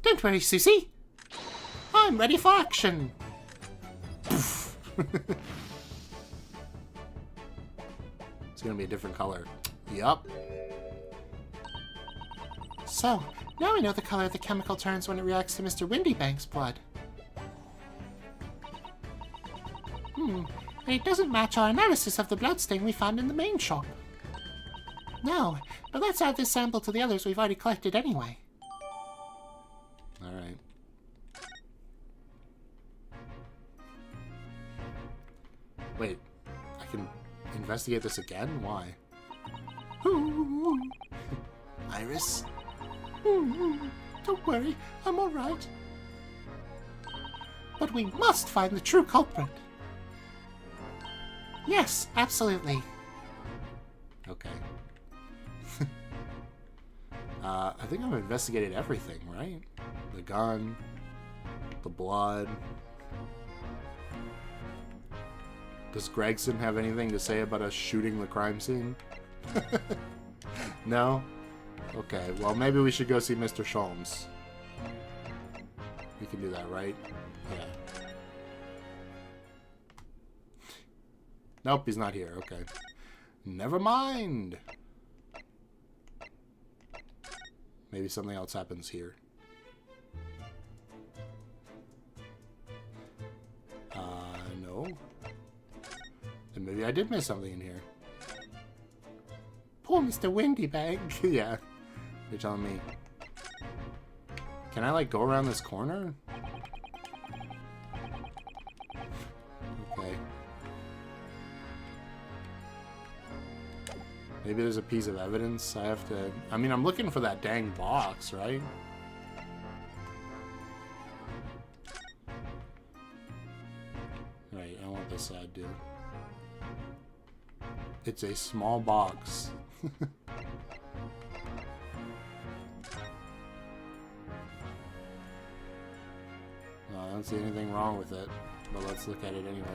Don't worry, Susie. I'm ready for action.
It's gonna be a different color. Yup.
So, now we know the color the chemical turns when it reacts to Mr. Windybank's blood. And it doesn't match our analysis of the bloodstain we found in the main shop. No, but let's add this sample to the others we've already collected anyway.
Alright. Wait, I can investigate this again? Why? Iris?
Don't worry, I'm alright. But we must find the true culprit. Yes, absolutely.
Okay. I think I've investigated everything, right? The gun, the blood. Does Gregson have anything to say about us shooting the crime scene? No? Okay, well maybe we should go see Mr. Sholmes. We can do that, right? Yeah. Nope, he's not here. Okay. Never mind. Maybe something else happens here. No. Then maybe I did miss something in here.
Poor Mr. Windybag.
Yeah. You're telling me. Can I, like, go around this corner? Okay. Maybe there's a piece of evidence I have to... I mean, I'm looking for that dang box, right? Right, I want this side, dude. It's a small box. I don't see anything wrong with it, but let's look at it anyway.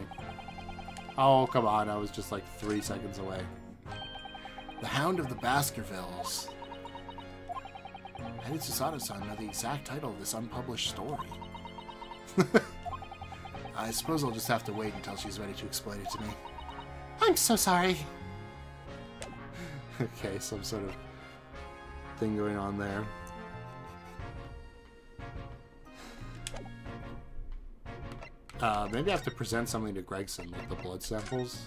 Oh, come on, I was just like 3 seconds away. The Hound of the Baskervilles. How did Susato-san know the exact title of this unpublished story? I suppose I'll just have to wait until she's ready to explain it to me.
I'm so sorry.
Okay, some sort of thing going on there. Maybe I have to present something to Gregson, like the blood samples.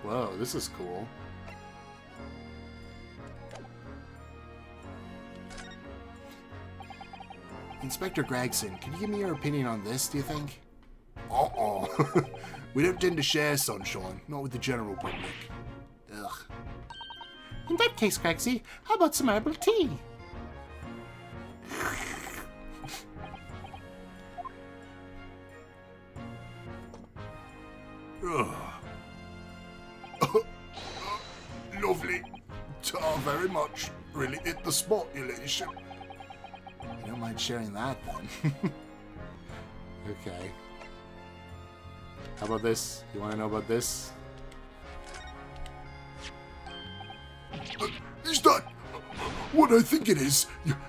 Whoa, this is cool. Inspector Gregson, can you give me your opinion on this, do you think?
We don't tend to share sunshine, not with the general public.
Ugh.
In that case, Gregsy, how about some herbal tea?
Lovely. Very much. Really hit the spot, your ladyship.
You don't mind sharing that, then? Okay. How about this? You want to know about this?
Is that what I think it is?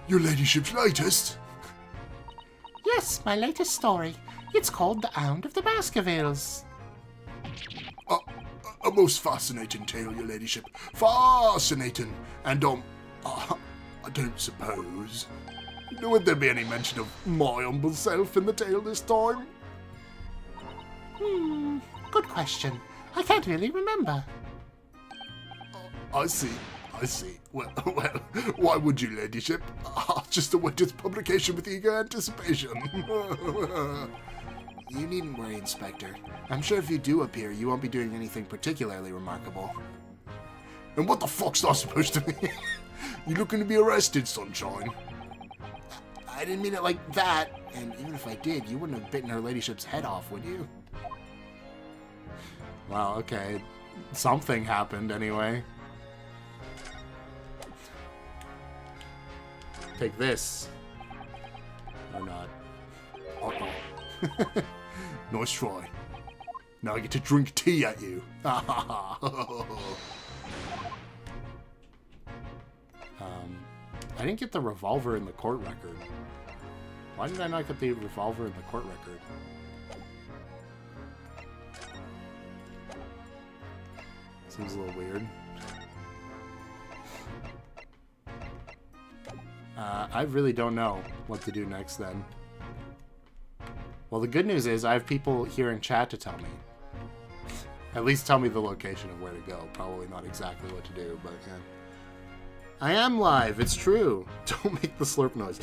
Your ladyship's latest?
Yes, my latest story. It's called The Hound of the Baskervilles.
A most fascinating tale, your ladyship. Fascinating. And, I don't suppose... Would there be any mention of my humble self in the tale this time?
Good question. I can't really remember.
I see. Well, why would you, ladyship? I just await its publication with eager anticipation.
You needn't worry, Inspector. I'm sure if you do appear, you won't be doing anything particularly remarkable.
And what the fuck's that supposed to mean? You looking to be arrested, sunshine?
I didn't mean it like that, and even if I did, you wouldn't have bitten her ladyship's head off, would you? Well, okay. Something happened, anyway. Take this. Or not.
Uh-oh. Nice try. Now I get to drink tea at you.
I didn't get the revolver in the court record. Why did I not get the revolver in the court record? Seems a little weird. I really don't know what to do next then. Well, the good news is I have people here in chat to tell me. At least tell me the location of where to go. Probably not exactly what to do, but yeah. I am live, it's true. Don't make the slurp noise.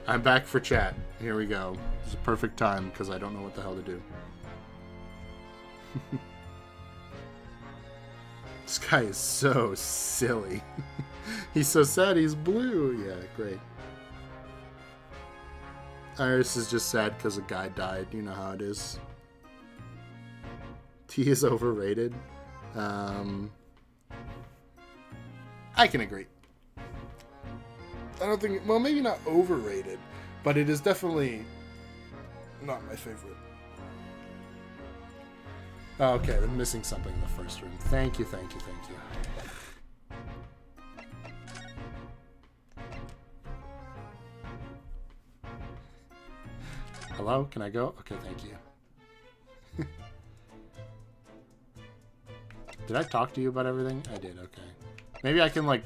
I'm back for chat. Here we go. It's a perfect time because I don't know what the hell to do. This guy is so silly. He's so sad he's blue. Yeah, great. Iris is just sad because a guy died. You know how it is. Tea is overrated. I can agree. I don't think, well, maybe not overrated, but it is definitely not my favorite. Oh, okay, I'm missing something in the first room. Thank you, thank you, thank you. Hello, can I go? Okay, thank you. Did I talk to you about everything? I did, okay. Maybe I can, like,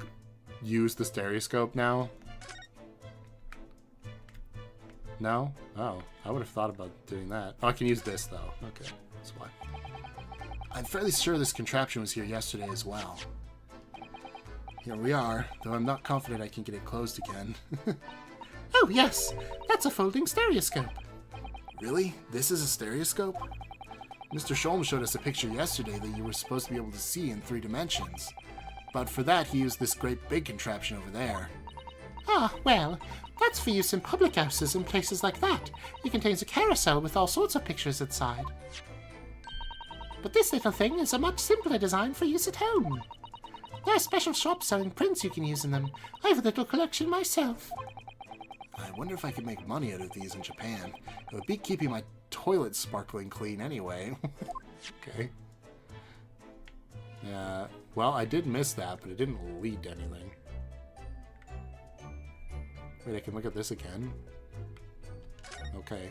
use the stereoscope now? No? Oh, I would have thought about doing that. Oh, I can use this, though. Okay, that's why. I'm fairly sure this contraption was here yesterday as well. Here we are, though I'm not confident I can get it closed again.
Oh, yes. That's a folding stereoscope.
Really? This is a stereoscope? Mr. Sholm showed us a picture yesterday that you were supposed to be able to see in 3 dimensions. But for that, he used this great big contraption over there.
Ah, well, that's for use in public houses and places like that. It contains a carousel with all sorts of pictures inside. But this little thing is a much simpler design for use at home. There are special shops selling prints you can use in them. I have a little collection myself.
I wonder if I could make money out of these in Japan. It would be keeping my toilet sparkling clean anyway. Okay. Yeah, well, I did miss that, but it didn't lead to anything. Wait, I can look at this again? Okay.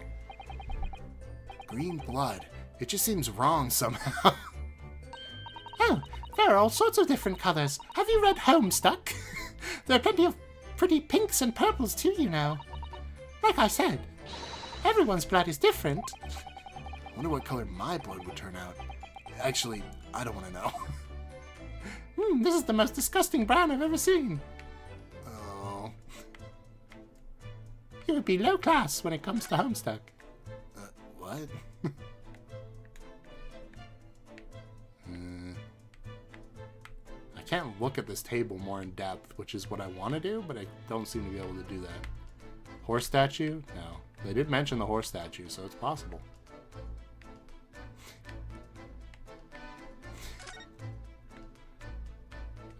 Green blood. It just seems wrong somehow.
Oh, there are all sorts of different colors. Have you read Homestuck? There are plenty of pretty pinks and purples too, you know. Like I said, everyone's blood is different.
I wonder what color my blood would turn out. Actually, I don't want to know.
This is the most disgusting brown I've ever seen.
Oh.
You would be low class when it comes to Homestuck.
What? I can't look at this table more in depth, which is what I want to do, but I don't seem to be able to do that. Horse statue? No. They did mention the horse statue, so it's possible.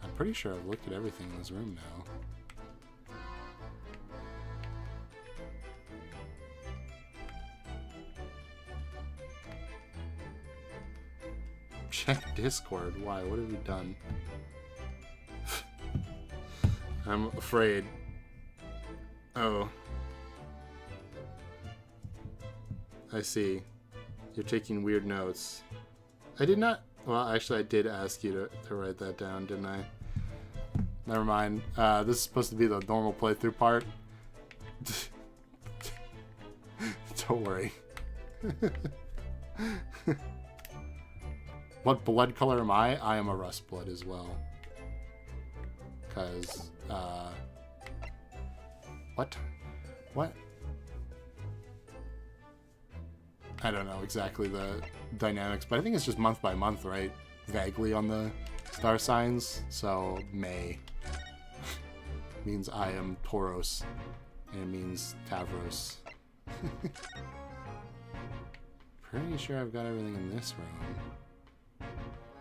I'm pretty sure I've looked at everything in this room now. Check Discord. Why? What have you done? I'm afraid. Oh. I see. You're taking weird notes. I did not... Well, actually, I did ask you to write that down, didn't I? Never mind. This is supposed to be the normal playthrough part. Don't worry. What blood color am I? I am a rust blood as well. Because, what? What? I don't know exactly the dynamics, but I think it's just month by month, right? Vaguely on the star signs. So, May means I am Tauros, and it means Tavros. Pretty sure I've got everything in this room.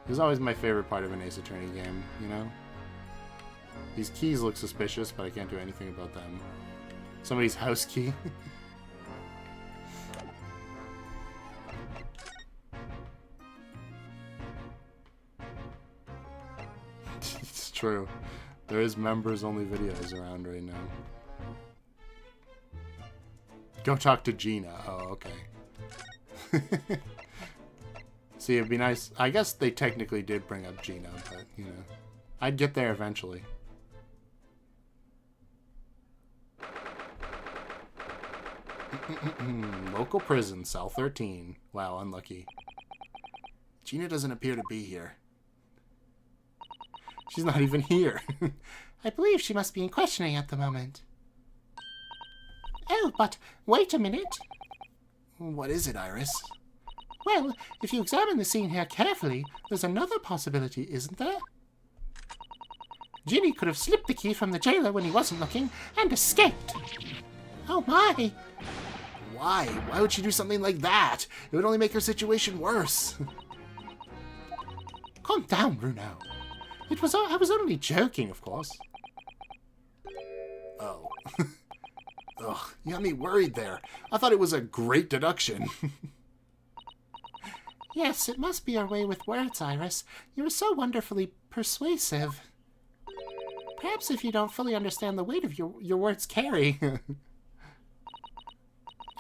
This is always my favorite part of an Ace Attorney game, you know? These keys look suspicious, but I can't do anything about them. Somebody's house key. It's true. There is members-only videos around right now. Go talk to Gina. Oh, okay. See, it'd be nice. I guess they technically did bring up Gina, but, you know. I'd get there eventually. Local prison, cell 13. Wow, unlucky. Gina doesn't appear to be here. She's not even here.
I believe she must be in questioning at the moment. Oh, but wait a minute.
What is it, Iris?
Well, if you examine the scene here carefully, there's another possibility, isn't there? Ginny could have slipped the key from the jailer when he wasn't looking and escaped. Oh my!
Why? Why would she do something like that? It would only make her situation worse.
Calm down, Bruno. I was only joking, of course.
Oh. Ugh, you got me worried there. I thought it was a great deduction.
Yes, it must be our way with words, Iris. You are so wonderfully persuasive. Perhaps if you don't fully understand the weight of your words carry.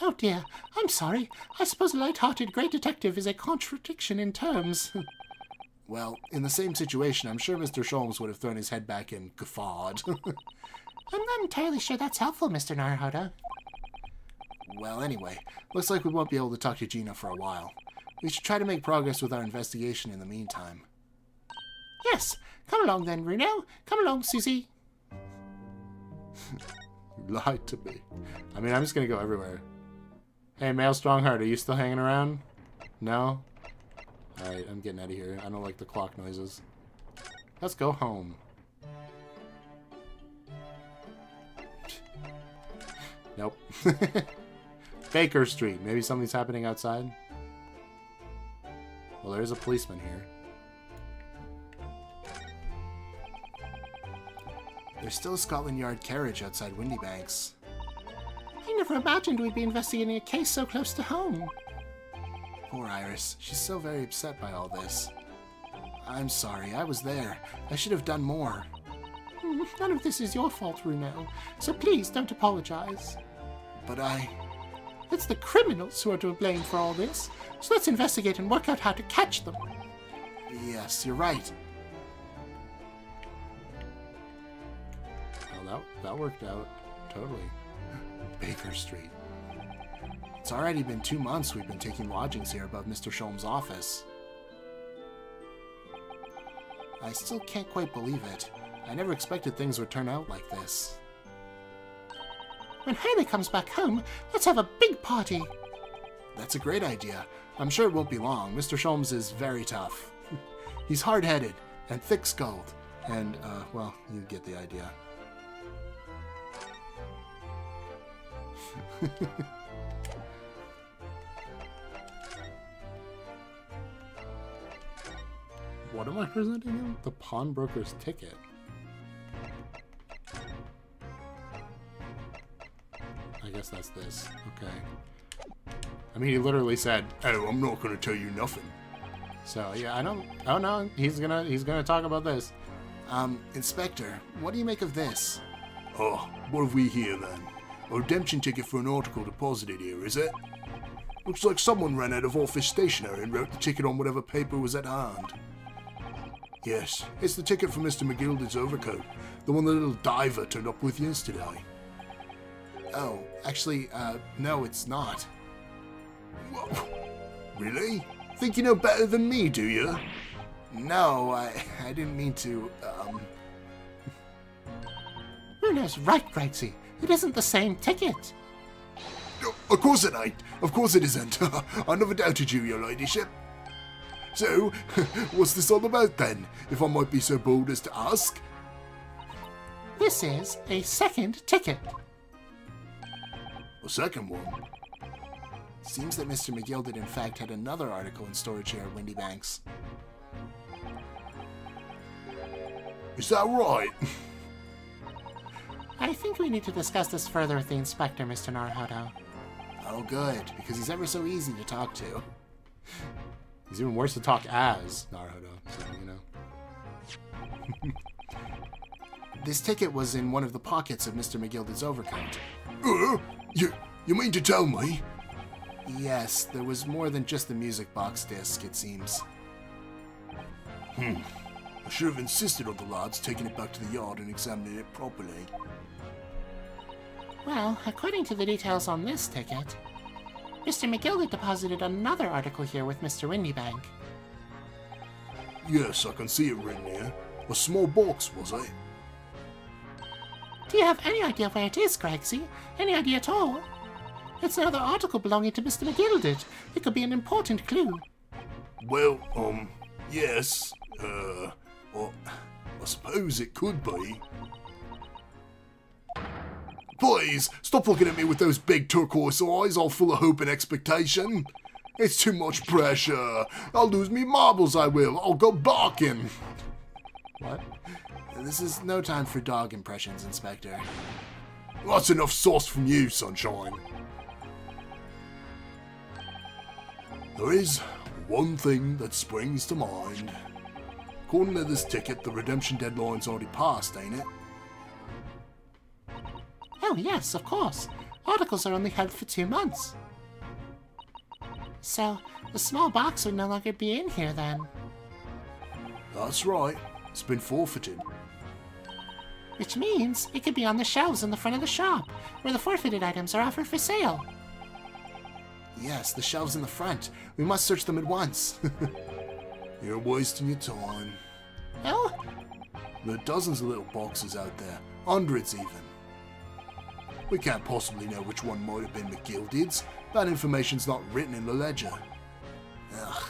Oh dear, I'm sorry. I suppose a light-hearted great detective is a contradiction in terms.
Well, in the same situation, I'm sure Mr. Sholmes would have thrown his head back and guffawed.
I'm not entirely sure that's helpful, Mr. Naruhodo.
Well, anyway, looks like we won't be able to talk to Gina for a while. We should try to make progress with our investigation in the meantime.
Yes, come along then, Bruno. Come along, Susie.
You lied to me. I mean, I'm just gonna go everywhere. Hey, Male Strongheart, are you still hanging around? No? Alright, I'm getting out of here. I don't like the clock noises. Let's go home. Nope. Baker Street. Maybe something's happening outside? Well, there's a policeman here. There's still a Scotland Yard carriage outside Windybanks.
I never imagined we'd be investigating a case so close to home.
Poor Iris. She's so very upset by all this. I'm sorry. I was there. I should have done more.
None of this is your fault, Bruno. So please don't apologize.
But
It's the criminals who are to blame for all this. So let's investigate and work out how to catch them.
Yes, you're right. Well, that worked out. Totally. Baker Street. It's already been 2 months we've been taking lodgings here above Mr. Sholmes' office. I still can't quite believe it. I never expected things would turn out like this.
When Haley comes back home, let's have a big party.
That's a great idea. I'm sure it won't be long. Mr. Sholmes is very tough. He's hard-headed and thick-skulled. And, well, you get the idea. What am I presenting him? The pawnbroker's ticket. I guess that's this. Okay. I mean, he literally said, "Oh, I'm not going to tell you nothing." So yeah, I don't. Oh no, he's gonna talk about this. Inspector, what do you make of this? Oh, what have we here then? A redemption ticket for an article deposited here, is it? Looks like someone ran out of office stationery and wrote the ticket on whatever paper was at hand. Yes, it's the ticket for Mr. McGildy's overcoat, the one the little diver turned up with yesterday. Oh, actually, no, it's not. Whoa. Really? Think you know better than me, do you? No, I didn't mean to,
Bruno's right, Greggsy. It isn't the same ticket.
Of course it ain't. Of course it isn't. I never doubted you, your ladyship. So, what's this all about then, if I might be so bold as to ask?
This is a second ticket.
A second one?
Seems that Mr. McGill did in fact had another article in storage here at Windybanks.
Is that right?
I think we need to discuss this further with the inspector, Mr. Naruhodo.
Oh good, because he's ever so easy to talk to. He's even worse to talk as, Naruhodo, so, you know. This ticket was in one of the pockets of Mr. McGildy's overcoat.
You mean to tell me?
Yes, there was more than just the music box disc, it seems.
I should have insisted on the lads taking it back to the yard and examining it properly.
Well, according to the details on this ticket, Mr. McGildy deposited another article here with Mr. Windybank.
Yes, I can see it written here. A small box, was it?
Do you have any idea where it is, Greggsy? Any idea at all? It's another article belonging to Mr. McGildy. It could be an important clue.
Well, yes. Well, I suppose it could be. Please, stop looking at me with those big turquoise eyes all full of hope and expectation. It's too much pressure. I'll lose me marbles, I will. I'll go barking.
What? This is no time for dog impressions, Inspector.
That's enough sauce from you, Sunshine. There is one thing that springs to mind. According to this ticket, the redemption deadline's already passed, ain't it?
Oh, yes, of course. Articles are only held for 2 months. So, the small box would no longer be in here then.
That's right. It's been forfeited.
Which means it could be on the shelves in the front of the shop, where the forfeited items are offered for sale.
Yes, the shelves in the front. We must search them at once.
You're wasting your time.
Oh?
There are dozens of little boxes out there. Hundreds even. We can't possibly know which one might have been McGilded's. That information's not written in the ledger. Ugh.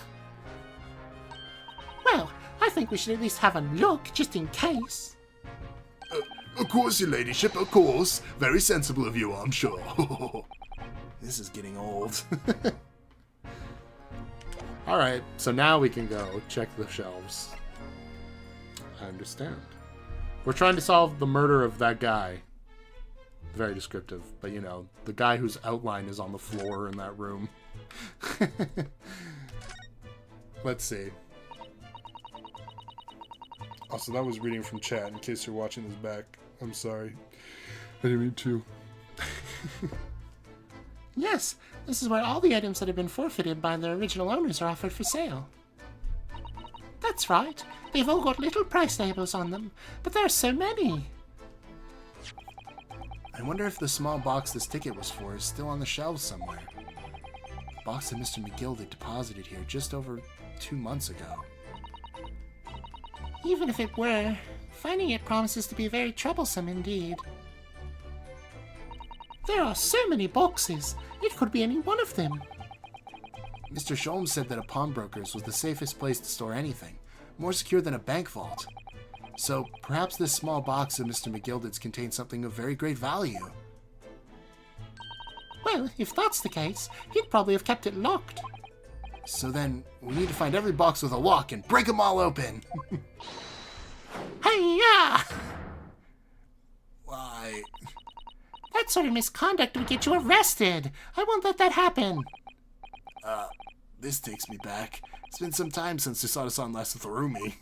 Well, I think we should at least have a look, just in case.
Of course, your ladyship, of course. Very sensible of you, I'm sure.
This is getting old. Alright, so now we can go check the shelves. I understand. We're trying to solve the murder of that guy. Very descriptive, but you know, the guy whose outline is on the floor in that room. Let's see. Also, that was reading from chat, in case you're watching this back. I'm sorry. I didn't mean to.
Yes, this is where all the items that have been forfeited by their original owners are offered for sale. That's right. They've all got little price labels on them, but there are so many.
I wonder if the small box this ticket was for is still on the shelves somewhere. The box that Mr. McGilded deposited here just over 2 months ago.
Even if it were, finding it promises to be very troublesome indeed. There are so many boxes, it could be any one of them.
Mr. Sholmes said that a pawnbroker's was the safest place to store anything, more secure than a bank vault. So perhaps this small box of Mr. McGilded's contains something of very great value.
Well, if that's the case, he'd probably have kept it locked.
So then, we need to find every box with a lock and break them all open.
Hi-ya!
Why?
That sort of misconduct would get you arrested. I won't let that happen.
This takes me back. It's been some time since Susato-san last threw me.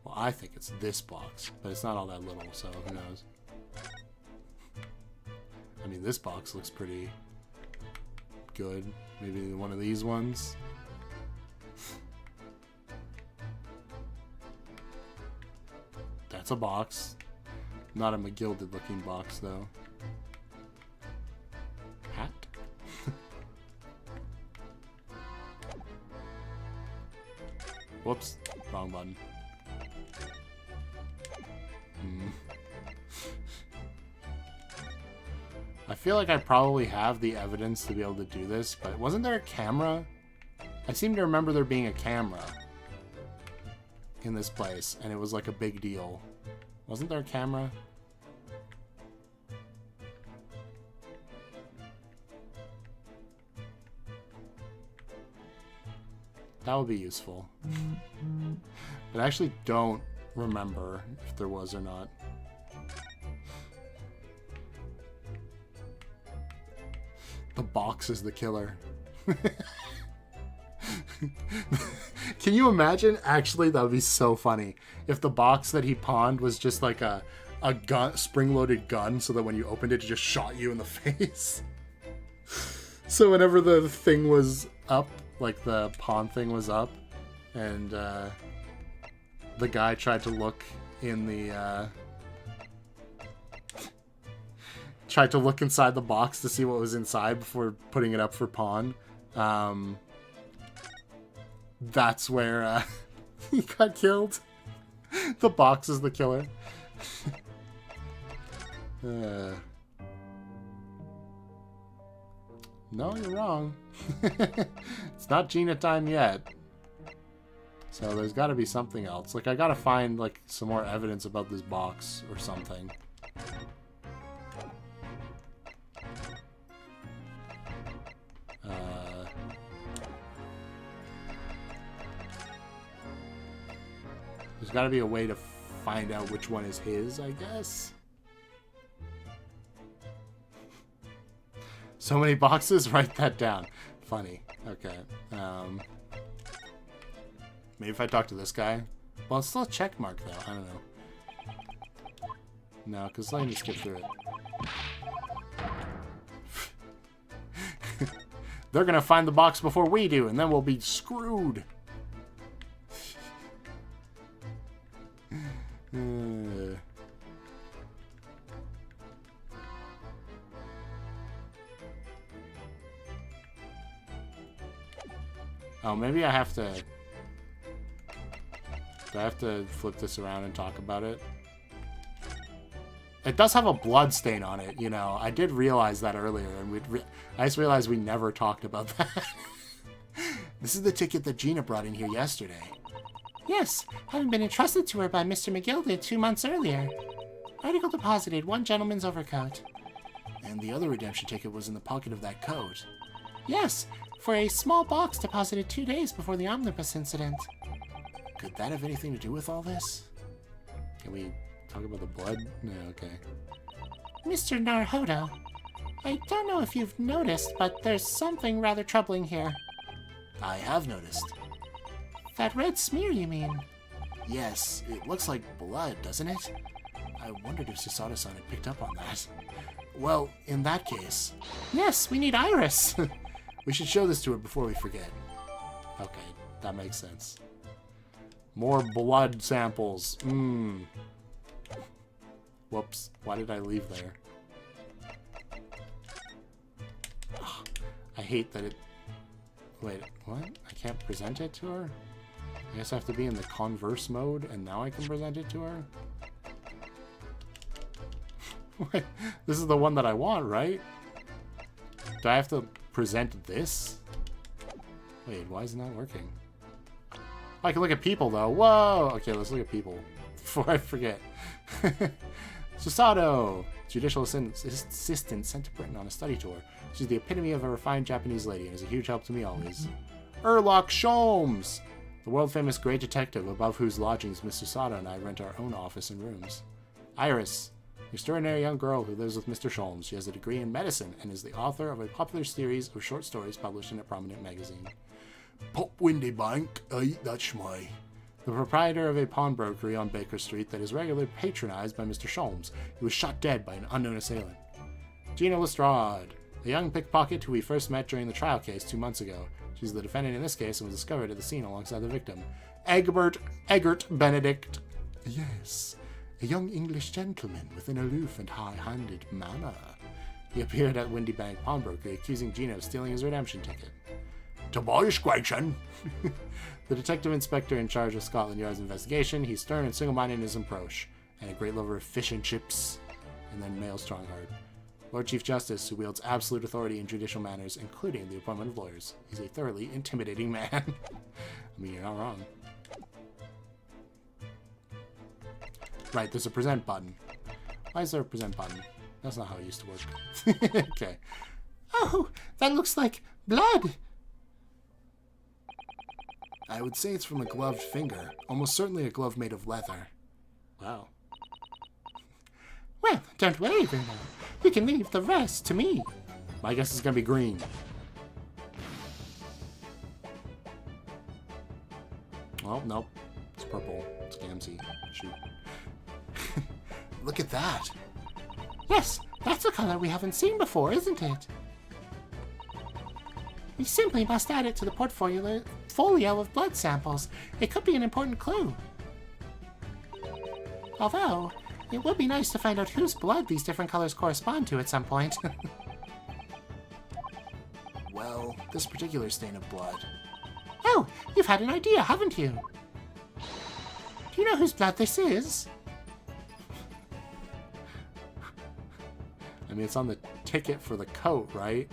Well, I think it's this box, but it's not all that little, so who knows. I mean, this box looks pretty good. Maybe one of these ones. That's a box. Not a McGilded looking box, though. Hat? Whoops. Wrong button. I feel like I probably have the evidence to be able to do this, but wasn't there a camera? I seem to remember there being a camera in this place, and it was like a big deal. Wasn't there a camera? That would be useful. But I actually don't remember if there was or not. The box is the killer. Can you imagine? Actually, that would be so funny. If the box that he pawned was just like a gun, spring-loaded gun, so that when you opened it, it just shot you in the face. So whenever the thing was up, like the pawn thing was up, and the guy tried to look in the... tried to look inside the box to see what was inside before putting it up for pawn. That's where he got killed. The box is the killer. No, you're wrong. It's not Gina time yet. So there's got to be something else. Like, I got to find, like, some more evidence about this box or something. There's got to be a way to find out which one is his, I guess. So many boxes? Write that down. Funny. Okay. Maybe if I talk to this guy. Well, it's still a check mark, though. I don't know. No, because let me skip through it. They're going to find the box before we do, and then we'll be screwed. Oh, maybe I have to... Do I have to flip this around and talk about it? It does have a blood stain on it, you know. I did realize that earlier, and I just realized we never talked about that. This is the ticket that Gina brought in here yesterday.
Yes, having been entrusted to her by Mr. McGildy 2 months earlier. Article deposited, 1 gentleman's overcoat.
And the other redemption ticket was in the pocket of that coat.
Yes, for a small box deposited 2 days before the omnibus incident.
Could that have anything to do with all this? Can we talk about the blood? No, okay.
Mr. Naruhodo, I don't know if you've noticed, but there's something rather troubling here.
I have noticed.
That red smear, you mean?
Yes, it looks like blood, doesn't it? I wondered if Susato-san had picked up on that. Well, in that case...
Yes, we need Iris!
We should show this to her before we forget. Okay, that makes sense. More blood samples. Whoops. Why did I leave there? Ugh, I hate that it... Wait, what? I can't present it to her? I guess I have to be in the converse mode, and now I can present it to her? Wait, this is the one that I want, right? Do I have to present this? Wait, why is it not working? I can look at people, though. Whoa! Okay, let's look at people before I forget. Susato! Judicial assistant sent to Britain on a study tour. She's the epitome of a refined Japanese lady and is a huge help to me always. Erlock Sholmes! The world-famous great detective above whose lodgings Miss Susato and I rent our own office and rooms. Iris! Extraordinary young girl who lives with Mr. Sholmes. She has a degree in medicine and is the author of a popular series of short stories published in a prominent magazine.
Pop Windy Bank, that's my.
The proprietor of a pawnbrokery on Baker Street that is regularly patronized by Mr. Sholmes, who was shot dead by an unknown assailant. Gina Lestrade, a young pickpocket who we first met during the trial case 2 months ago. She's the defendant in this case and was discovered at the scene alongside the victim. Egbert Benedict. Yes, a young English gentleman with an aloof and high-handed manner. He appeared at Windy Bank Pawnbrokery accusing Gina of stealing his redemption ticket.
Tobias Gregson.
The detective inspector in charge of Scotland Yard's investigation, he's stern and single-minded in his approach, and a great lover of fish and chips, and then male Strongheart. Lord Chief Justice, who wields absolute authority in judicial matters, including the appointment of lawyers. He's a thoroughly intimidating man. I mean, you're not wrong. Right, there's a present button. Why is there a present button? That's not how it used to work. Okay.
Oh, that looks like blood!
I would say it's from a gloved finger. Almost certainly a glove made of leather. Wow.
Well, don't worry, Bruno. You can leave the rest to me.
My guess is gonna be green. Well, nope. It's purple. It's Gamsey. Shoot. Look at that.
Yes, that's a color we haven't seen before, isn't it? We simply must add it to the portfolio of blood samples. It could be an important clue. Although, it would be nice to find out whose blood these different colors correspond to at some point.
Well, this particular stain of blood.
Oh, you've had an idea, haven't you? Do you know whose blood this is?
I mean, it's on the ticket for the coat, right?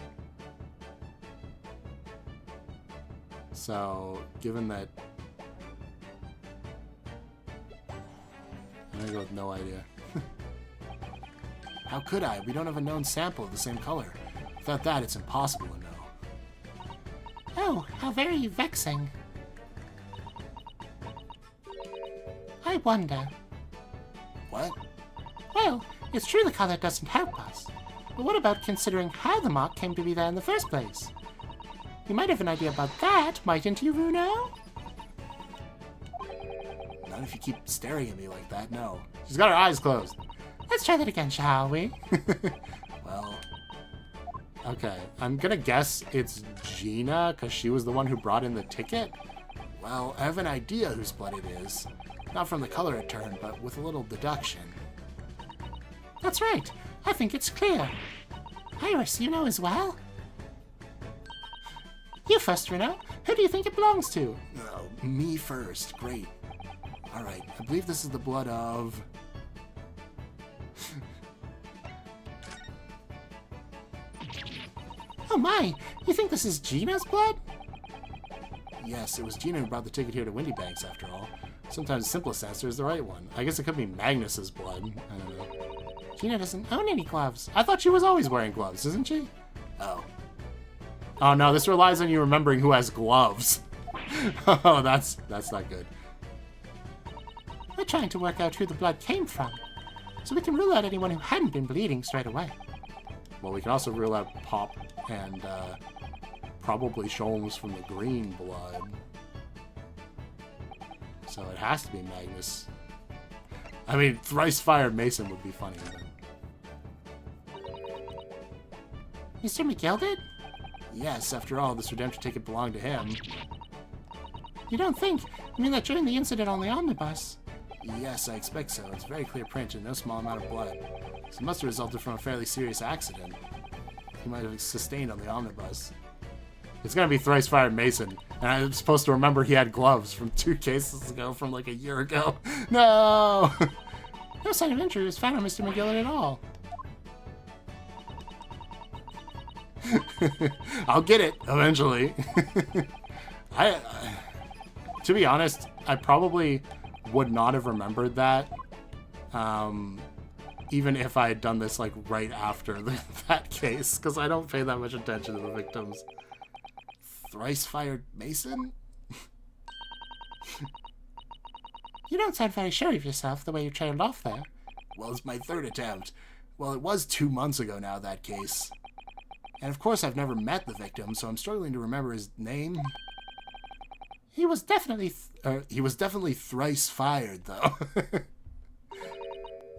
So, given that... I'm gonna go with no idea. How could I? We don't have a known sample of the same color. Without that, it's impossible to know.
Oh, how very vexing. I wonder.
What?
Well, it's true the color doesn't help us. But what about considering how the mark came to be there in the first place? You might have an idea about that, mightn't you, Bruno?
Not if you keep staring at me like that, no. She's got her eyes closed.
Let's try that again, shall we?
Well, okay. I'm gonna guess it's Gina, because she was the one who brought in the ticket. Well, I have an idea whose blood it is. Not from the color it turned, but with a little deduction.
That's right. I think it's clear. Iris, you know as well? You first, Bruno. Who do you think it belongs to?
Oh, me first. Great. Alright, I believe this is the blood of...
Oh my, you think this is Gina's blood?
Yes, it was Gina who brought the ticket here to Windy Banks, after all. Sometimes the simplest answer is the right one. I guess it could be Magnus's blood. I don't know.
Gina doesn't own any gloves. I thought she was always wearing gloves, isn't she?
Oh.
Oh no, this relies on you remembering who has gloves. Oh, that's not good.
We're trying to work out who the blood came from, so we can rule out anyone who hadn't been bleeding straight away.
Well, we can also rule out Pop and probably Sholmes from the green blood. So it has to be Magnus. I mean, thrice fired Mason would be funny. But...
Mr. McGilded?
Yes, after all, this redemption ticket belonged to him.
You don't think? You mean that during the incident on the omnibus?
Yes, I expect so. It's very clear print and no small amount of blood. So it must have resulted from a fairly serious accident he might have sustained on the omnibus.
It's gonna be thrice fired Mason, and I'm supposed to remember he had gloves from 2 cases ago, from like a year ago. No!
No sign of injury was found on Mr. McGillard at all.
I'll get it eventually. To be honest, I probably would not have remembered that, even if I had done this like right after that case, because I don't pay that much attention to the victims.
Thrice fired Mason?
You don't sound very sure of yourself the way you trailed off there.
Well, it's my 3rd attempt. Well, it was 2 months ago now, that case. And of course I've never met the victim, so I'm struggling to remember his name.
He was definitely
thrice fired, though.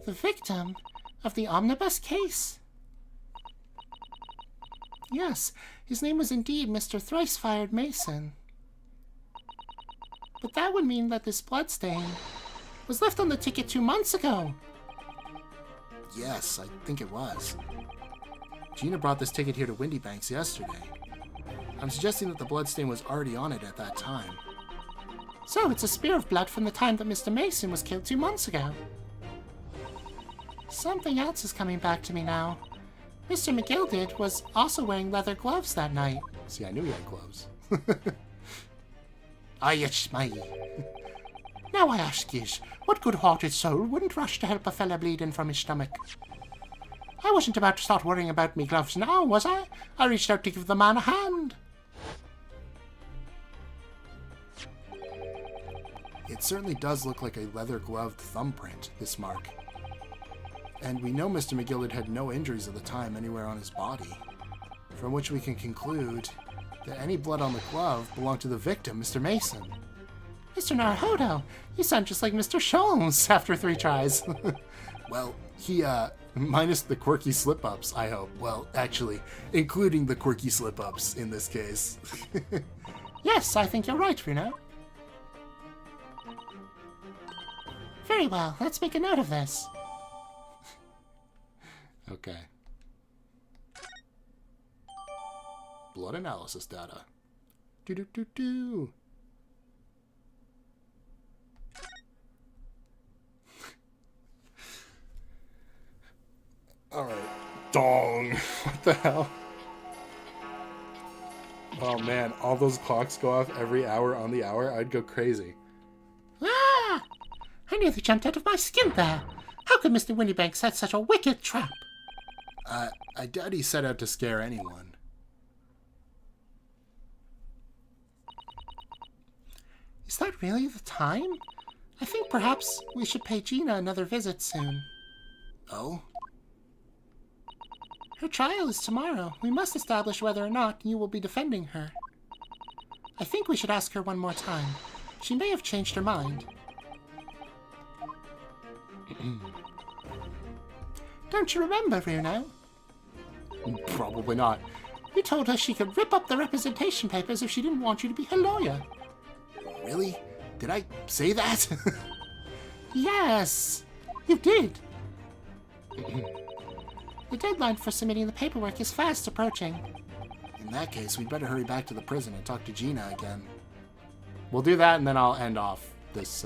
the victim of the omnibus case. Yes, his name was indeed Mr. Thrice-Fired Mason. But that would mean that this bloodstain was left on the ticket 2 months ago.
Yes, I think it was. Gina brought this ticket here to Windy Banks yesterday. I'm suggesting that the bloodstain was already on it at that time.
So it's a spear of blood from the time that Mr. Mason was killed 2 months ago. Something else is coming back to me now. Mr. McGilded was also wearing leather gloves that night.
See, I knew he had gloves.
It's me. Now I ask you, what good-hearted soul wouldn't rush to help a fella bleeding from his stomach? I wasn't about to start worrying about me gloves now, was I? I reached out to give the man a hand.
It certainly does look like a leather-gloved thumbprint, this mark. And we know Mr. McGillard had no injuries at the time anywhere on his body, from which we can conclude that any blood on the glove belonged to the victim, Mr. Mason.
Mr. Naruhodo, you sound just like Mr. Sholmes after 3 tries.
Well, he, minus the quirky slip-ups, I hope. Well, actually, including the quirky slip-ups in this case.
Yes, I think you're right, Bruno. Very well, let's make a note of this.
Okay. Blood analysis data. Do. All right. Dong. What the hell? Oh man, all those clocks go off every hour on the hour. I'd go crazy.
Ah! I nearly jumped out of my skin there. How could Mr. Windybank set such a wicked trap?
I doubt he set out to scare anyone.
Is that really the time? I think perhaps we should pay Gina another visit soon.
Oh?
Her trial is tomorrow. We must establish whether or not you will be defending her. I think we should ask her one more time. She may have changed her mind. Don't you remember, Bruno?
Probably not.
You told her she could rip up the representation papers if she didn't want you to be her lawyer.
Really? Did I say that?
Yes, you did. The deadline for submitting the paperwork is fast approaching.
In that case, we'd better hurry back to the prison and talk to Gina again. We'll do that, and then I'll end off this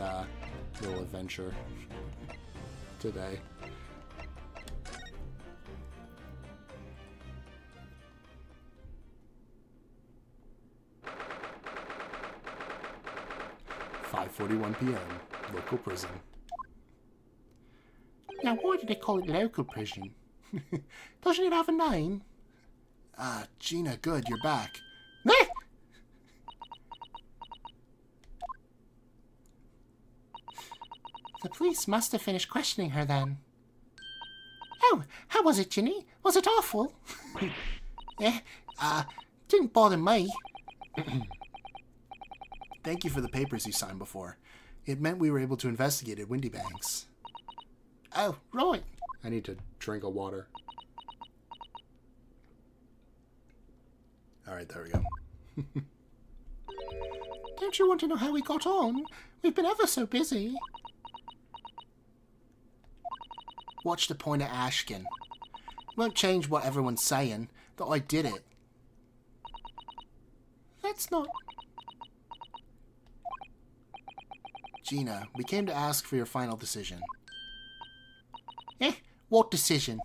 little adventure today. "5:41 p.m. Local prison."
Now, why do they call it local prison? Doesn't it have a name?
Gina, good, you're back.
Eh? The police must have finished questioning her then. Oh, how was it, Ginny? Was it awful? Didn't bother me.
Thank you for the papers you signed before. It meant we were able to investigate at Windy Banks.
Oh, right.
I need to drink a water. Alright, there we go.
Don't you want to know how we got on? We've been ever so busy.
Watch the point at Ashkin. Won't change what everyone's saying, that I did it.
That's not...
Gina, we came to ask for your final decision.
What decision?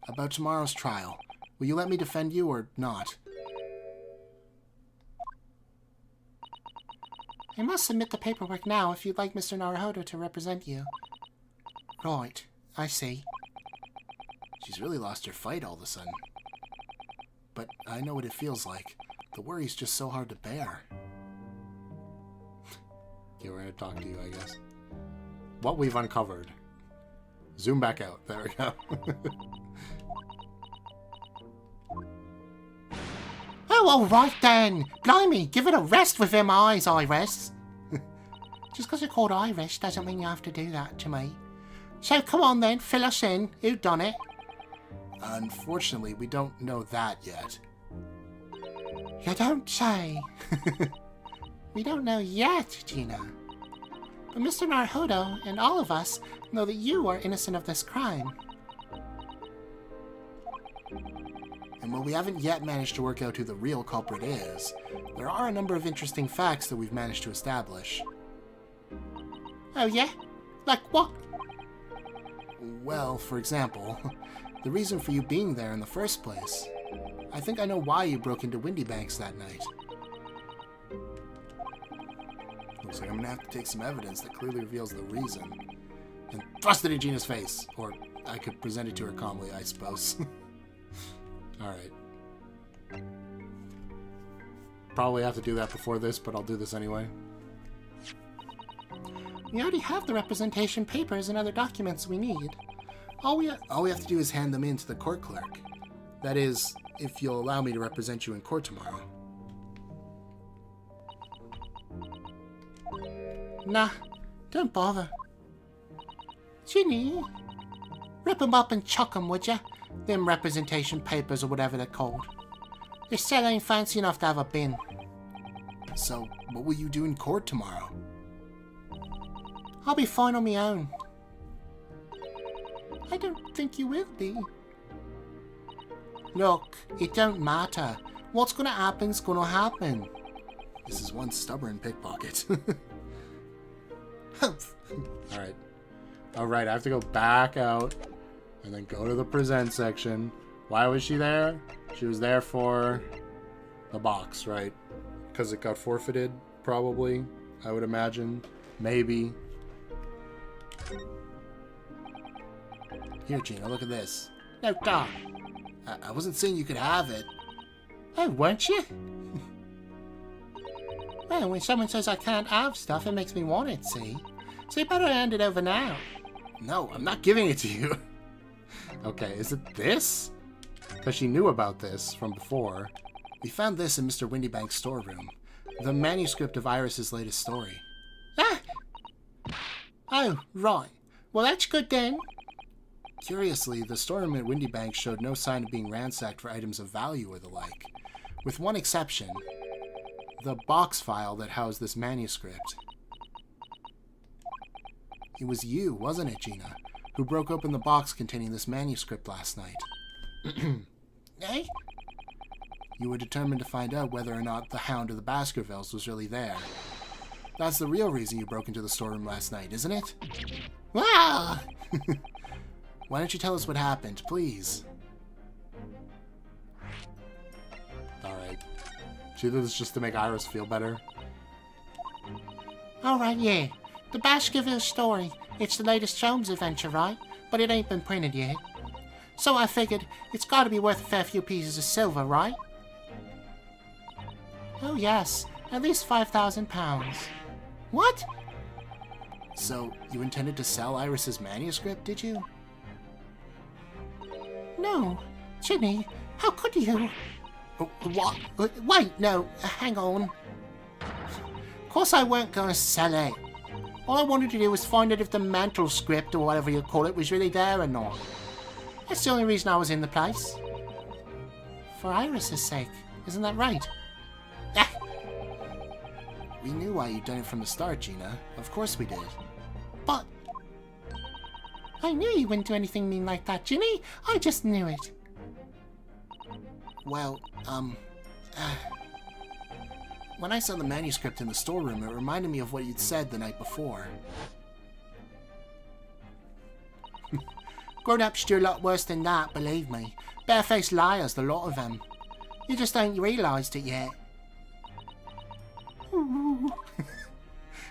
About tomorrow's trial. Will you let me defend you or not?
I must submit the paperwork now if you'd like Mr. Naruhodo to represent you. Right, I see.
She's really lost her fight all of a sudden. But I know what it feels like. The worry's just so hard to bear. Okay, we're gonna talk to you, I guess. What we've uncovered. Zoom back out. There we go.
Oh, all right then. Blimey, give it a rest with them eyes, Iris. Just because you're called Irish doesn't mean you have to do that to me. So come on then, fill us in. Who done it?
Unfortunately, we don't know that yet.
You don't say. We don't know yet, Gina. But Mr. Naruhodo and all of us know that you are innocent of this crime.
And while we haven't yet managed to work out who the real culprit is, there are a number of interesting facts that we've managed to establish.
Oh yeah? Like what?
Well, for example, the reason for you being there in the first place. I think I know why you broke into Windy Banks that night. Looks like I'm gonna have to take some evidence that clearly reveals the reason and thrust it in Gina's face. Or I could present it to her calmly, I suppose. Alright. Probably have to do that before this, but I'll do this anyway.
We already have the representation papers and other documents we need.
All we have to do is hand them in to the court clerk. That is, if you'll allow me to represent you in court tomorrow.
Nah, don't bother. Ginny, rip 'em up and chuck 'em, would ya? Them representation papers or whatever they're called. Your cell ain't fancy enough to have a bin.
So, what will you do in court tomorrow?
I'll be fine on my own. I don't think you will be. Look, it don't matter. What's gonna happen's gonna happen.
This is one stubborn pickpocket. Alright. Alright, I have to go back out and then go to the present section. Why was she there? She was there for the box, right? Because it got forfeited, probably. I would imagine. Maybe. Here, Gina, look at this.
No, duh.
I wasn't saying you could have it.
Oh, weren't you? Well, when someone says I can't have stuff, it makes me want it, see? So you better hand it over now.
No, I'm not giving it to you. Okay, is it this? Because she knew about this from before. We found this in Mr. Windybank's storeroom. The manuscript of Iris's latest story.
Ah! Oh, right. Well, that's good then.
Curiously, the storeroom at Windybank showed no sign of being ransacked for items of value or the like. With one exception. The box file that housed this manuscript. It was you, wasn't it, Gina, who broke open the box containing this manuscript last night?
Eh?
You were determined to find out whether or not the Hound of the Baskervilles was really there. That's the real reason you broke into the storeroom last night, isn't it?
Wow!
Why don't you tell us what happened, please? Alright. She did this just to make Iris feel better.
Alright, yeah. The Baskerville story. It's the latest Jones adventure, right? But it ain't been printed yet. So I figured it's gotta be worth a fair few pieces of silver, right? Oh yes, at least £5,000. What?
So, you intended to sell Iris's manuscript, did you?
No. Ginny, how could you? What? Wait, no, hang on. Of course I weren't gonna sell it. All I wanted to do was find out if the mantle script, or whatever you call it, was really there or not. That's the only reason I was in the place. For Iris's sake, isn't that right? Ah!
We knew why you'd done it from the start, Gina. Of course we did.
But I knew you wouldn't do anything mean like that, Ginny. I just knew it.
Well, when I saw the manuscript in the storeroom, it reminded me of what you'd said the night before.
Grown-ups do a lot worse than that, believe me. Barefaced liars, the lot of them. You just ain't realised it yet.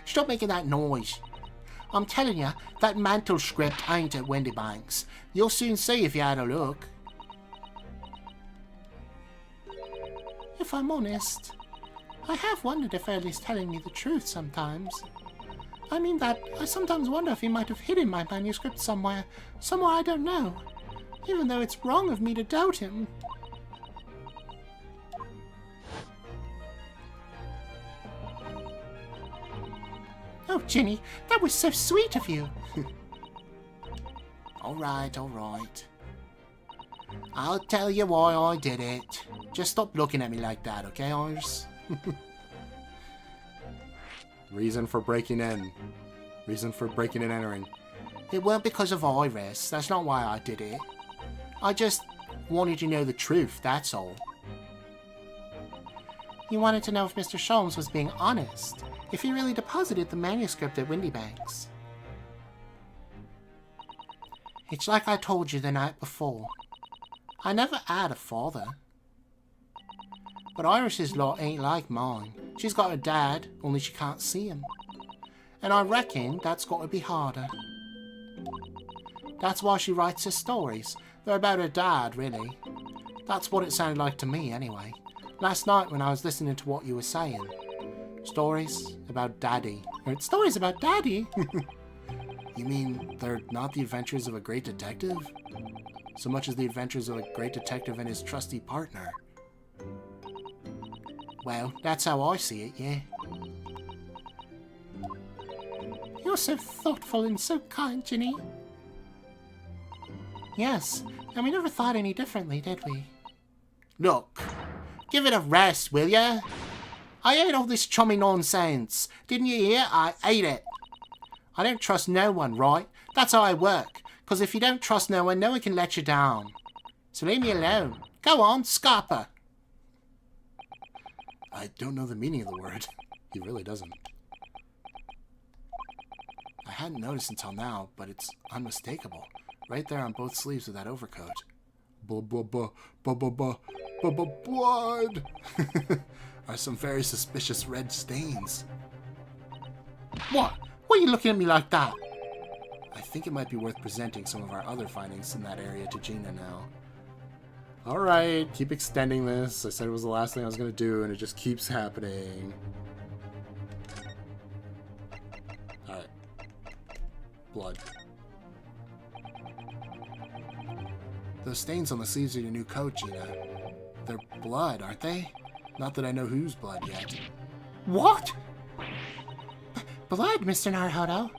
Stop making that noise. I'm telling you, that mantle script ain't at Windybank's. You'll soon see if you had a look. If I'm honest, I have wondered if Early's telling me the truth sometimes. I mean that I sometimes wonder if he might have hidden my manuscript somewhere I don't know, even though it's wrong of me to doubt him. Oh, Ginny, that was so sweet of you.
All right. I'll tell you why I did it. Just stop looking at me like that, okay, Iris? Reason for breaking in. Reason for breaking and entering.
It weren't because of Iris. That's not why I did it. I just wanted to know the truth, that's all. You wanted to know if Mr. Sholmes was being honest, if he really deposited the manuscript at Windybank's. It's like I told you the night before. I never had a father. But Iris's lot ain't like mine. She's got a dad, only she can't see him. And I reckon that's got to be harder. That's why she writes her stories. They're about her dad, really. That's what it sounded like to me, anyway. Last night when I was listening to what you were saying. Stories about Daddy. Stories about Daddy?
You mean they're not the adventures of a great detective? So much as the adventures of a great detective and his trusty partner.
Well, that's how I see it, yeah. You're so thoughtful and so kind, Ginny. Yes, and we never thought any differently, did we? Look, give it a rest, will ya? I hate all this chummy nonsense. Didn't you hear? I hate it. I don't trust no one, right? That's how I work. 'Cause if you don't trust no one can let you down. So leave me alone. Go on, scarper.
I don't know the meaning of the word. He really doesn't. I hadn't noticed until now, but it's unmistakable. Right there on both sleeves of that overcoat. Blood! Are some very suspicious red stains.
What? Why are you looking at me like that?
I think it might be worth presenting some of our other findings in that area to Gina now. Alright, keep extending this. I said it was the last thing I was going to do, and it just keeps happening. Alright. blood. Those stains on the sleeves of your new coat, Gina. They're blood, aren't they? Not that I know whose blood yet.
What? Blood, Mr. Naruhodo?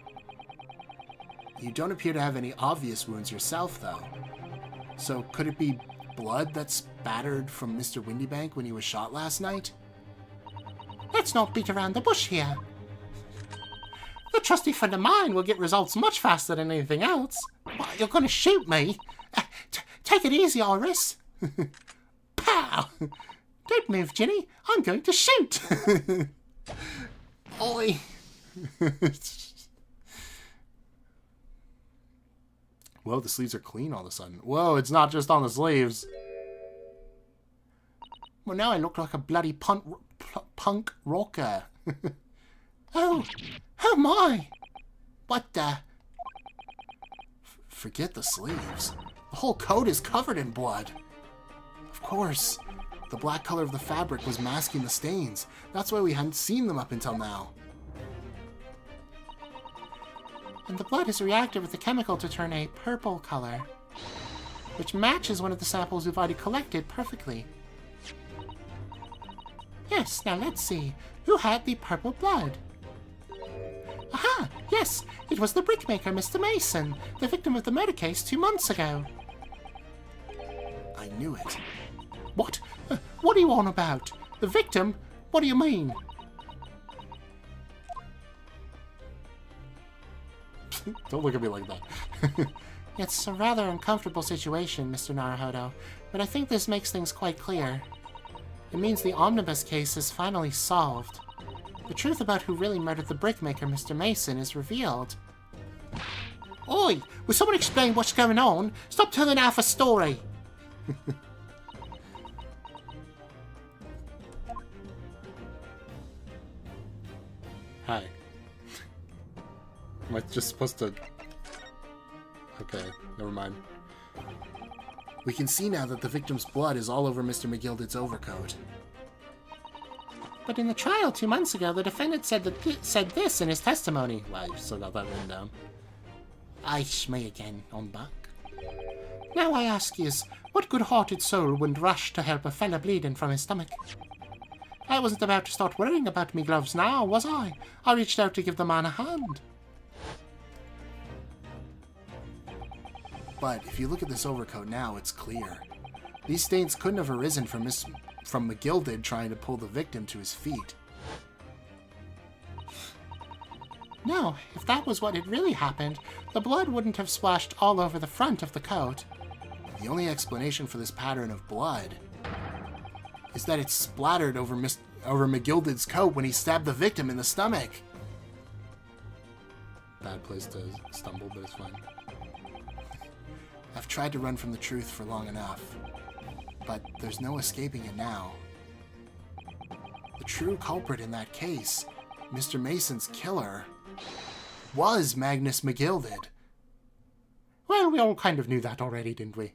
You don't appear to have any obvious wounds yourself, though. So could it be blood that spattered from Mr. Windybank when he was shot last night?
Let's not beat around the bush here. The trusty friend of mine will get results much faster than anything else. What, you're going to shoot me? Take it easy, Iris. Pow! Don't move, Ginny. I'm going to shoot.
Oi! Whoa, the sleeves are clean all of a sudden. Whoa, it's not just on the sleeves.
Well, now I look like a bloody punk rocker. Oh my! What the?
Forget the sleeves. The whole coat is covered in blood. Of course. The black color of the fabric was masking the stains. That's why we hadn't seen them up until now.
And the blood has reacted with the chemical to turn a purple color, which matches one of the samples we've already collected perfectly. Yes, now let's see. Who had the purple blood? Aha! Yes, it was the brickmaker, Mr. Mason, the victim of the murder case 2 months ago.
I knew it.
What? What are you on about? The victim? What do you mean?
Don't look at me like that.
It's a rather uncomfortable situation, Mr. Naruhodo, but I think this makes things quite clear. It means the omnibus case is finally solved. The truth about who really murdered the brickmaker, Mr. Mason, is revealed. Oi! Will someone explain what's going on? Stop telling half a story!
Hi. Am I just supposed to... Okay, never mind. We can see now that the victim's blood is all over Mr. McGilded's overcoat.
But in the trial 2 months ago, the defendant said this in his testimony.
Wow, you still got that written down.
It's me again, I'm back. Now I ask yous, what good-hearted soul wouldn't rush to help a fella bleeding from his stomach? I wasn't about to start worrying about me gloves now, was I? I reached out to give the man a hand.
But if you look at this overcoat now, it's clear. These stains couldn't have arisen from McGilded trying to pull the victim to his feet.
No, if that was what had really happened, the blood wouldn't have splashed all over the front of the coat.
The only explanation for this pattern of blood is that it splattered over McGilded's coat when he stabbed the victim in the stomach. Bad place to stumble, but it's fine. I've tried to run from the truth for long enough, but there's no escaping it now. The true culprit in that case, Mr. Mason's killer, was Magnus McGilded.
Well, we all kind of knew that already, didn't we?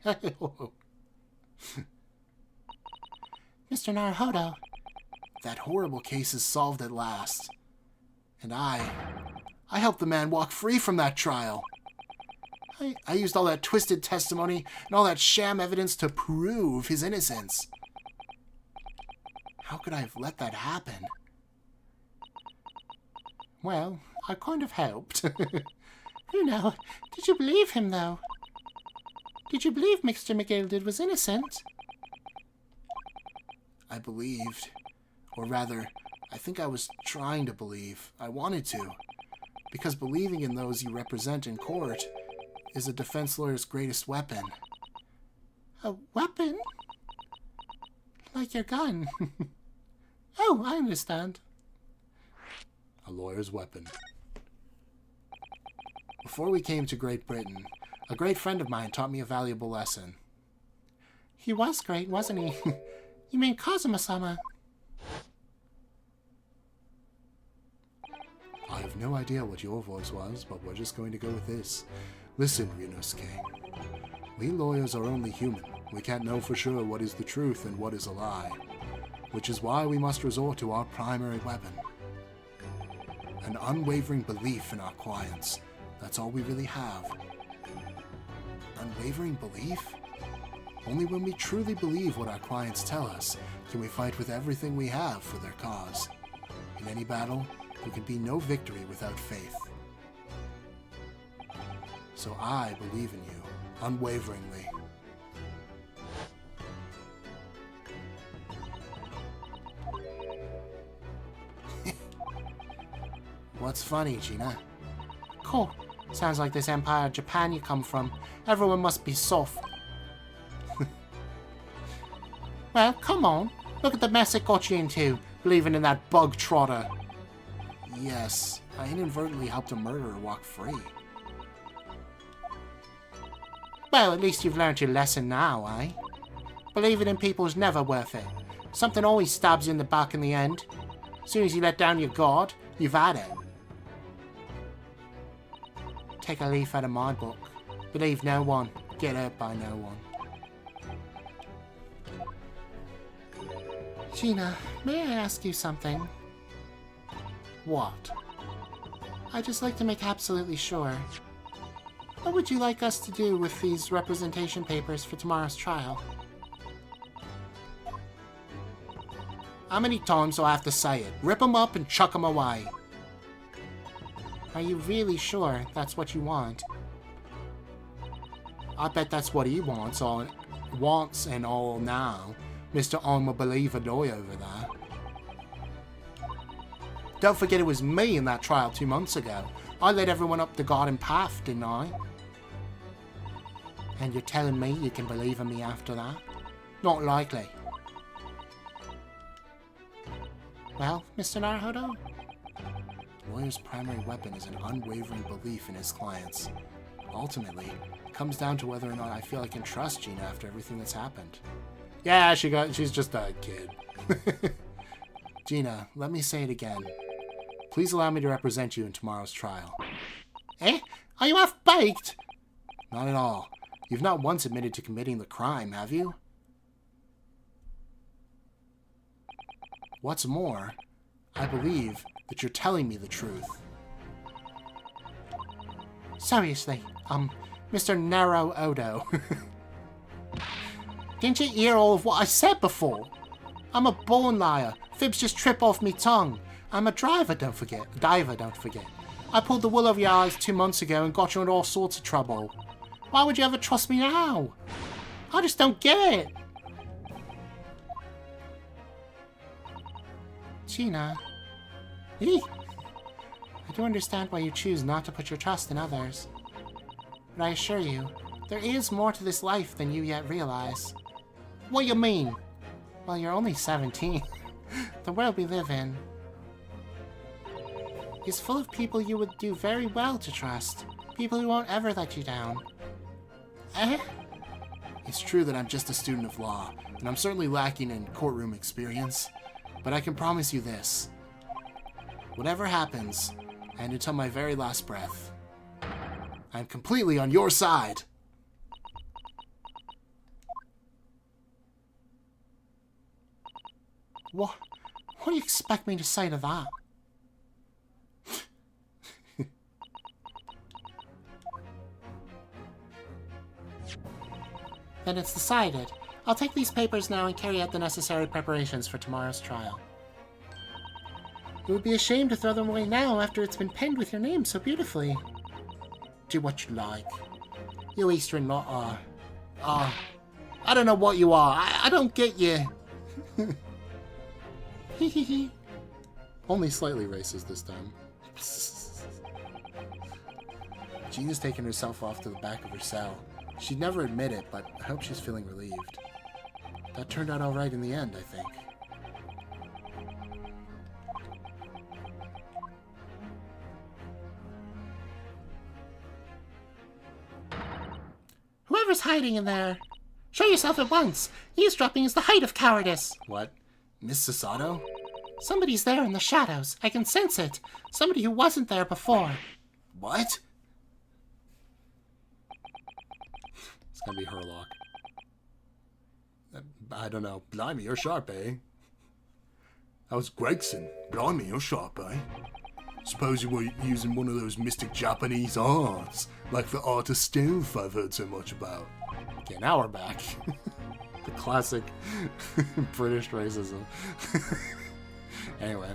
Mr. Naruhodo.
That horrible case is solved at last. And I helped the man walk free from that trial. I used all that twisted testimony and all that sham evidence to prove his innocence. How could I have let that happen?
Well, I kind of helped. You know, did you believe him, though? Did you believe Mr. McGilded was innocent?
I believed. Or rather, I think I was trying to believe. I wanted to. Because believing in those you represent in court is a defense lawyer's greatest weapon.
A weapon? Like your gun. Oh, I understand.
A lawyer's weapon. Before we came to Great Britain, a great friend of mine taught me a valuable lesson.
He was great, wasn't he? You mean Kazuma-sama?
I have no idea what your voice was, but we're just going to go with this. Listen, Ryunosuke. We lawyers are only human. We can't know for sure what is the truth and what is a lie. Which is why we must resort to our primary weapon. An unwavering belief in our clients,
That's all we really have. Unwavering belief? Only when we truly believe what our clients tell us can we fight with everything we have for their cause. In any battle, there can be no victory without faith. So I believe in you, unwaveringly. What's funny, Gina?
Cool. Sounds like this Empire of Japan you come from. Everyone must be soft. Well, come on. Look at the mess it got you into, believing in that bug trotter.
Yes, I inadvertently helped a murderer walk free.
Well, at least you've learned your lesson now, eh? Believing in people is never worth it. Something always stabs you in the back in the end. As soon as you let down your guard, you've had it. Take a leaf out of my book. Believe no one. Get hurt by no one. Gina, may I ask you something?
What?
I'd just like to make absolutely sure. What would you like us to do with these representation papers for tomorrow's trial?
How many times do I have to say it? Rip them up and chuck them away.
Are you really sure that's what you want?
I bet that's what he wants and all now. Mr. I'm a believer boy over there. Don't forget it was me in that trial 2 months ago. I led everyone up the garden path, didn't I?
And you're telling me you can believe in me after that?
Not likely.
Well, Mr. Naruhodo?
The lawyer's primary weapon is an unwavering belief in his clients. Ultimately, it comes down to whether or not I feel I can trust Gina after everything that's happened.
Yeah, she's just a kid.
Gina, let me say it again. Please allow me to represent you in tomorrow's trial.
Eh? Are you half-baked?
Not at all. You've not once admitted to committing the crime, have you? What's more, I believe that you're telling me the truth.
Seriously, Mr. Naruhodo. Didn't you hear all of what I said before? I'm a born liar. Fibs just trip off me tongue. I'm a diver, don't forget. I pulled the wool over your eyes 2 months ago and got you in all sorts of trouble. Why would you ever trust me now? I just don't get it. Gina. I do understand why you choose not to put your trust in others. But I assure you, there is more to this life than you yet realize.
What do you mean?
Well, you're only 17. The world we live in is full of people you would do very well to trust. People who won't ever let you down. Eh?
It's true that I'm just a student of law, and I'm certainly lacking in courtroom experience. But I can promise you this. Whatever happens, and until my very last breath, I'm completely on your side.
What do you expect me to say to that? Then it's decided. I'll take these papers now and carry out the necessary preparations for tomorrow's trial. It would be a shame to throw them away now after it's been penned with your name so beautifully.
Do what you like.
You Eastern law are.
I don't know what you are. I don't get you.
Only slightly racist this time.
Gina's taken herself off to the back of her cell. She'd never admit it, but I hope she's feeling relieved. That turned out alright in the end, I think.
Whoever's hiding in there, show yourself at once. Eavesdropping is the height of cowardice.
What? Miss Sasato?
Somebody's there in the shadows. I can sense it. Somebody who wasn't there before.
What?
It's gonna be Herlock. I don't know. Blimey, you're sharp, eh?
That was Gregson. Blimey, you're sharp, eh? Suppose you were using one of those mystic Japanese arts, like the art of stealth I've heard so much about.
Okay, now we're back. The classic British racism. Anyway.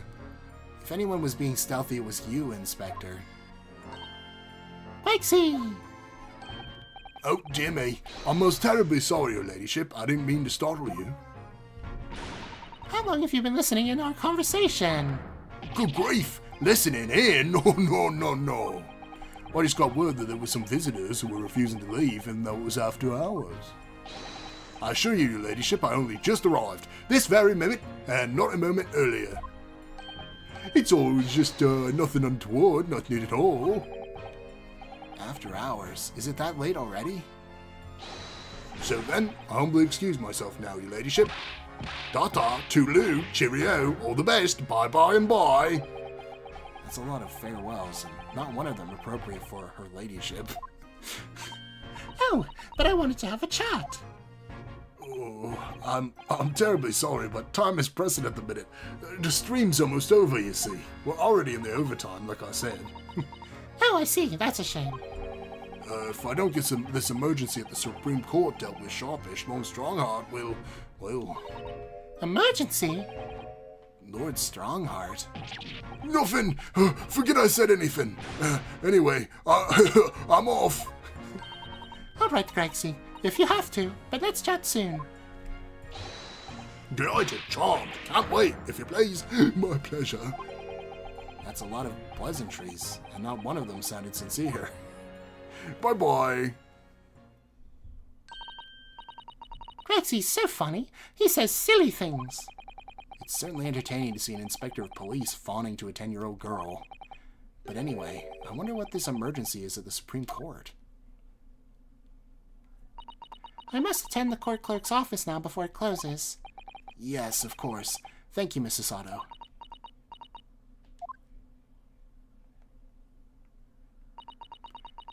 If anyone was being stealthy, it was you, Inspector.
Quixie!
Oh, Jimmy, I'm most terribly sorry, Your Ladyship. I didn't mean to startle you.
How long have you been listening in our conversation?
Good grief! Listening in? No. I just got word that there were some visitors who were refusing to leave, and that it was after hours. I assure you, Your Ladyship, I only just arrived, this very minute, and not a moment earlier. It's always just nothing untoward, nothing at all.
After hours? Is it that late already?
So then, I humbly excuse myself now, Your Ladyship. Ta-ta, toodaloo, cheerio, all the best, bye-bye and bye.
That's a lot of farewells, and not one of them appropriate for her ladyship.
Oh, but I wanted to have a chat.
Oh, I'm terribly sorry, but time is pressing at the minute. The stream's almost over, you see. We're already in the overtime, like I said.
Oh, I see. That's a shame.
If I don't get this emergency at the Supreme Court dealt with sharpish, Lord Strongheart will, well...
Emergency?
Lord Strongheart?
Nothing! Forget I said anything. Anyway, I'm off.
All right, Grexy. If you have to, but let's chat soon.
Delighted, charmed. Can't wait, if you please. My pleasure.
That's a lot of pleasantries, and not one of them sounded sincere.
Bye-bye.
Grexy's so funny. He says silly things.
It's certainly entertaining to see an inspector of police fawning to a 10-year-old girl. But anyway, I wonder what this emergency is at the Supreme Court.
I must attend the court clerk's office now before it closes.
Yes, of course. Thank you, Mrs. Otto.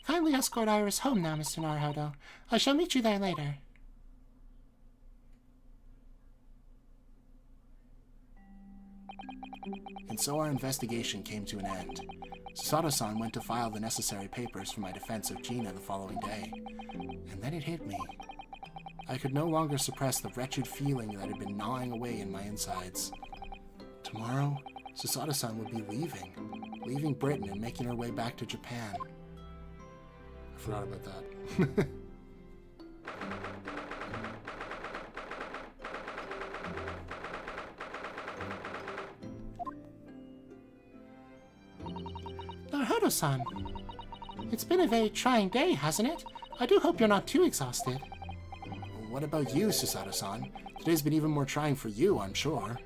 Kindly escort Iris home now, Mr. Naruhodo. I shall meet you there later.
And so our investigation came to an end. Sato-san went to file the necessary papers for my defense of Gina the following day. And then it hit me. I could no longer suppress the wretched feeling that had been gnawing away in my insides. Tomorrow, Sato-san would be leaving Britain and making her way back to Japan.
I forgot about that.
Naruhodo-san, it's been a very trying day, hasn't it? I do hope you're not too exhausted.
What about you, Sato-san? Today's been even more trying for you, I'm sure.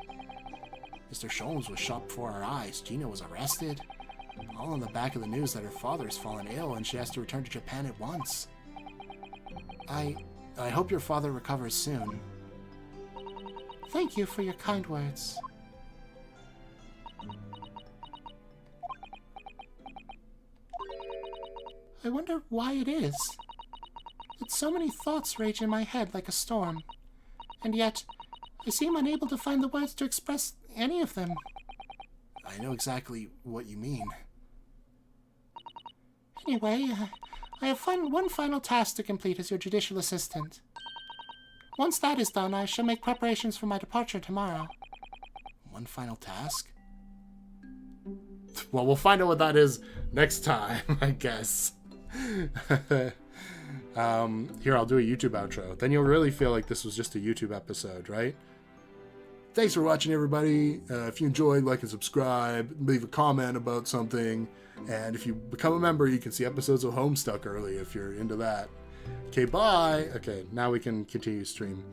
Mr. Sholmes was shot before our eyes. Gina was arrested. All on the back of the news that her father has fallen ill and she has to return to Japan at once. I hope your father recovers soon.
Thank you for your kind words. I wonder why it is that so many thoughts rage in my head like a storm, and yet I seem unable to find the words to express any of them.
I know exactly what you mean.
Anyway, I have one final task to complete as your judicial assistant. Once that is done, I shall make preparations for my departure tomorrow.
One final task?
Well, we'll find out what that is next time, I guess. Here, I'll do a YouTube outro. Then you'll really feel like this was just a YouTube episode, right? Thanks for watching, everybody. If you enjoyed, like and subscribe. Leave a comment about something. And if you become a member, you can see episodes of Homestuck early if you're into that. Okay, bye. Okay, now we can continue stream.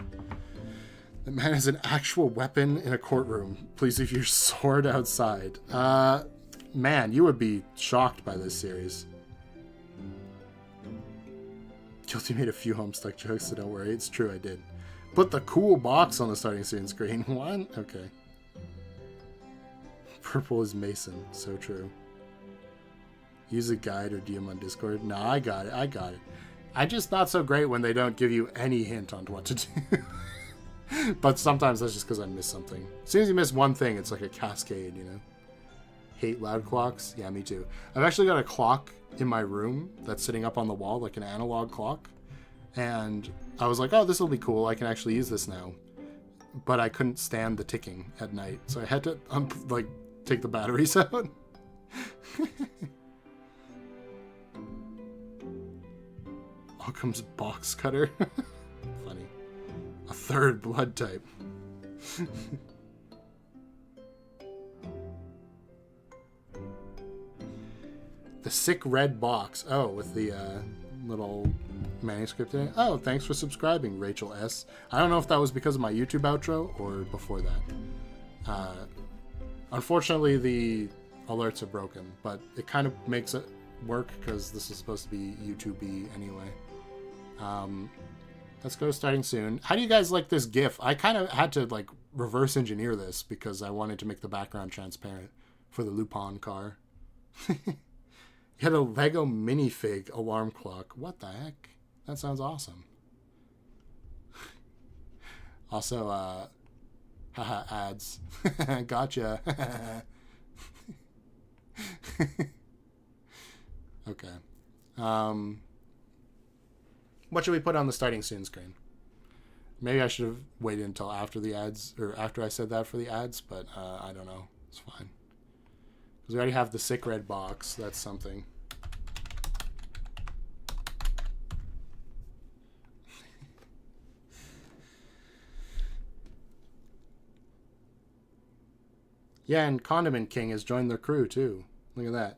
The man has an actual weapon in a courtroom. Please leave your sword outside. Man, you would be shocked by this series. Guilty made a few Homestuck jokes, so don't worry. It's true, I did. Put the cool box on the starting screen. What? Okay. Purple is Mason. So true. Use a guide or DM on Discord. No, I got it. I'm just not so great when they don't give you any hint on what to do. But sometimes that's just because I miss something. As soon as you miss one thing, it's like a cascade, you know? hate loud clocks. Yeah, me too. I've actually got a clock in my room that's sitting up on the wall, like an analog clock. And I was like, oh, this will be cool. I can actually use this now. But I couldn't stand the ticking at night. So I had to, like, take the batteries out. Occam's box cutter. Funny. A third blood type. The sick red box. Oh, with the little manuscript in it. Oh, thanks for subscribing, Rachel S. I don't know if that was because of my YouTube outro or before that. Unfortunately, the alerts are broken, but it kind of makes it work because this is supposed to be YouTube-y anyway. Let's go starting soon. How do you guys like this GIF? I kind of had to like reverse engineer this because I wanted to make the background transparent for the Lupin car. You had a Lego minifig alarm clock. What the heck? That sounds awesome. Also, haha, ads. Gotcha. Okay. What should we put on the starting soon screen? Maybe I should have waited until after the ads, or after I said that for the ads, but I don't know. It's fine. Because we already have the sick red box. That's something. Yeah, and Condiment King has joined their crew, too. Look at that.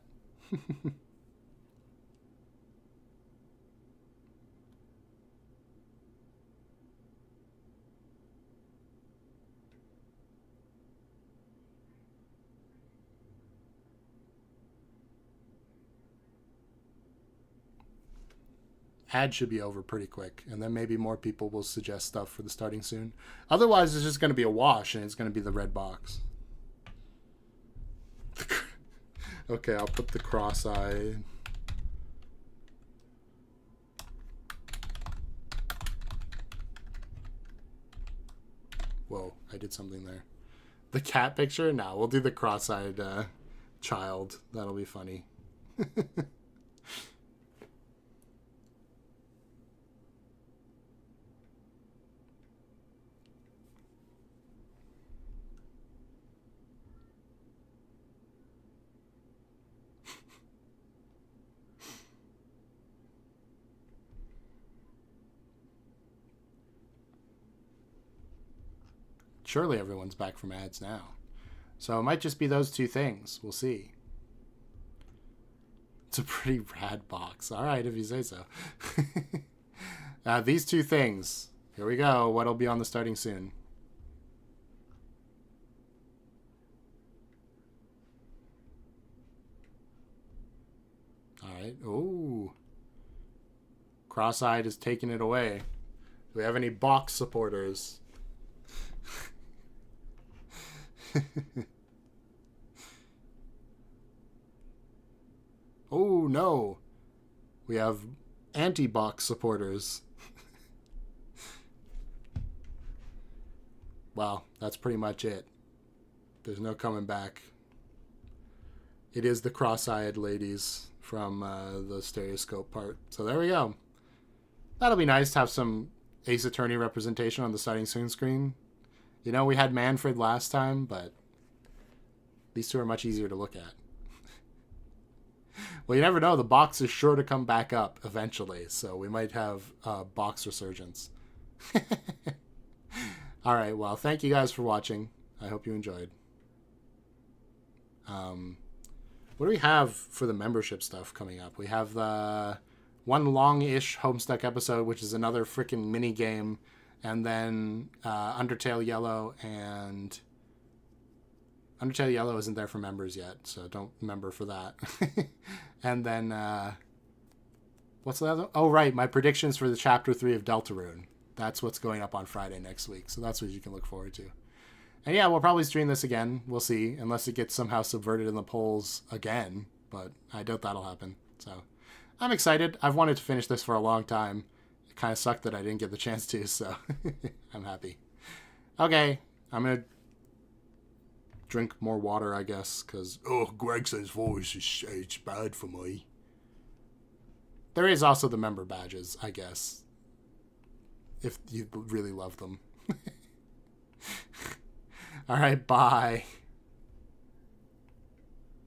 Ad should be over pretty quick, and then maybe more people will suggest stuff for the starting soon. Otherwise, it's just going to be a wash, and it's going to be the red box. Okay, I'll put the cross-eye. Whoa, I did something there. The cat picture? No, we'll do the cross-eyed child. That'll be funny. Surely everyone's back from ads now. So it might just be those two things. We'll see. It's a pretty rad box. All right, if you say so. These two things. Here we go. What'll be on the starting soon? All right. Ooh. Cross-eyed is taking it away. Do we have any box supporters? Oh no, we have anti-box supporters. Wow, that's pretty much it. There's no coming back. It is the cross-eyed ladies from the stereoscope part. So there we go. That'll be nice to have some Ace Attorney representation on the starting soon screen. You know, we had Manfred last time, but these two are much easier to look at. Well, you never know. The box is sure to come back up eventually, so we might have box resurgence. All right, well, thank you guys for watching. I hope you enjoyed. What do we have for the membership stuff coming up? We have the one long-ish Homestuck episode, which is another freaking mini game. And then Undertale Yellow, and Undertale Yellow isn't there for members yet, so don't member for that. And then, what's the other? Oh, right, my predictions for the Chapter 3 of Deltarune. That's what's going up on Friday next week, so that's what you can look forward to. And yeah, we'll probably stream this again. We'll see, unless it gets somehow subverted in the polls again, but I doubt that'll happen. So I'm excited. I've wanted to finish this for a long time. Kind of sucked that I didn't get the chance to, so I'm happy. Okay, I'm going to drink more water, I guess, because
Oh, Greg says voice is it's bad for me.
there is also the member badges, I guess, if you really love them. All right, bye.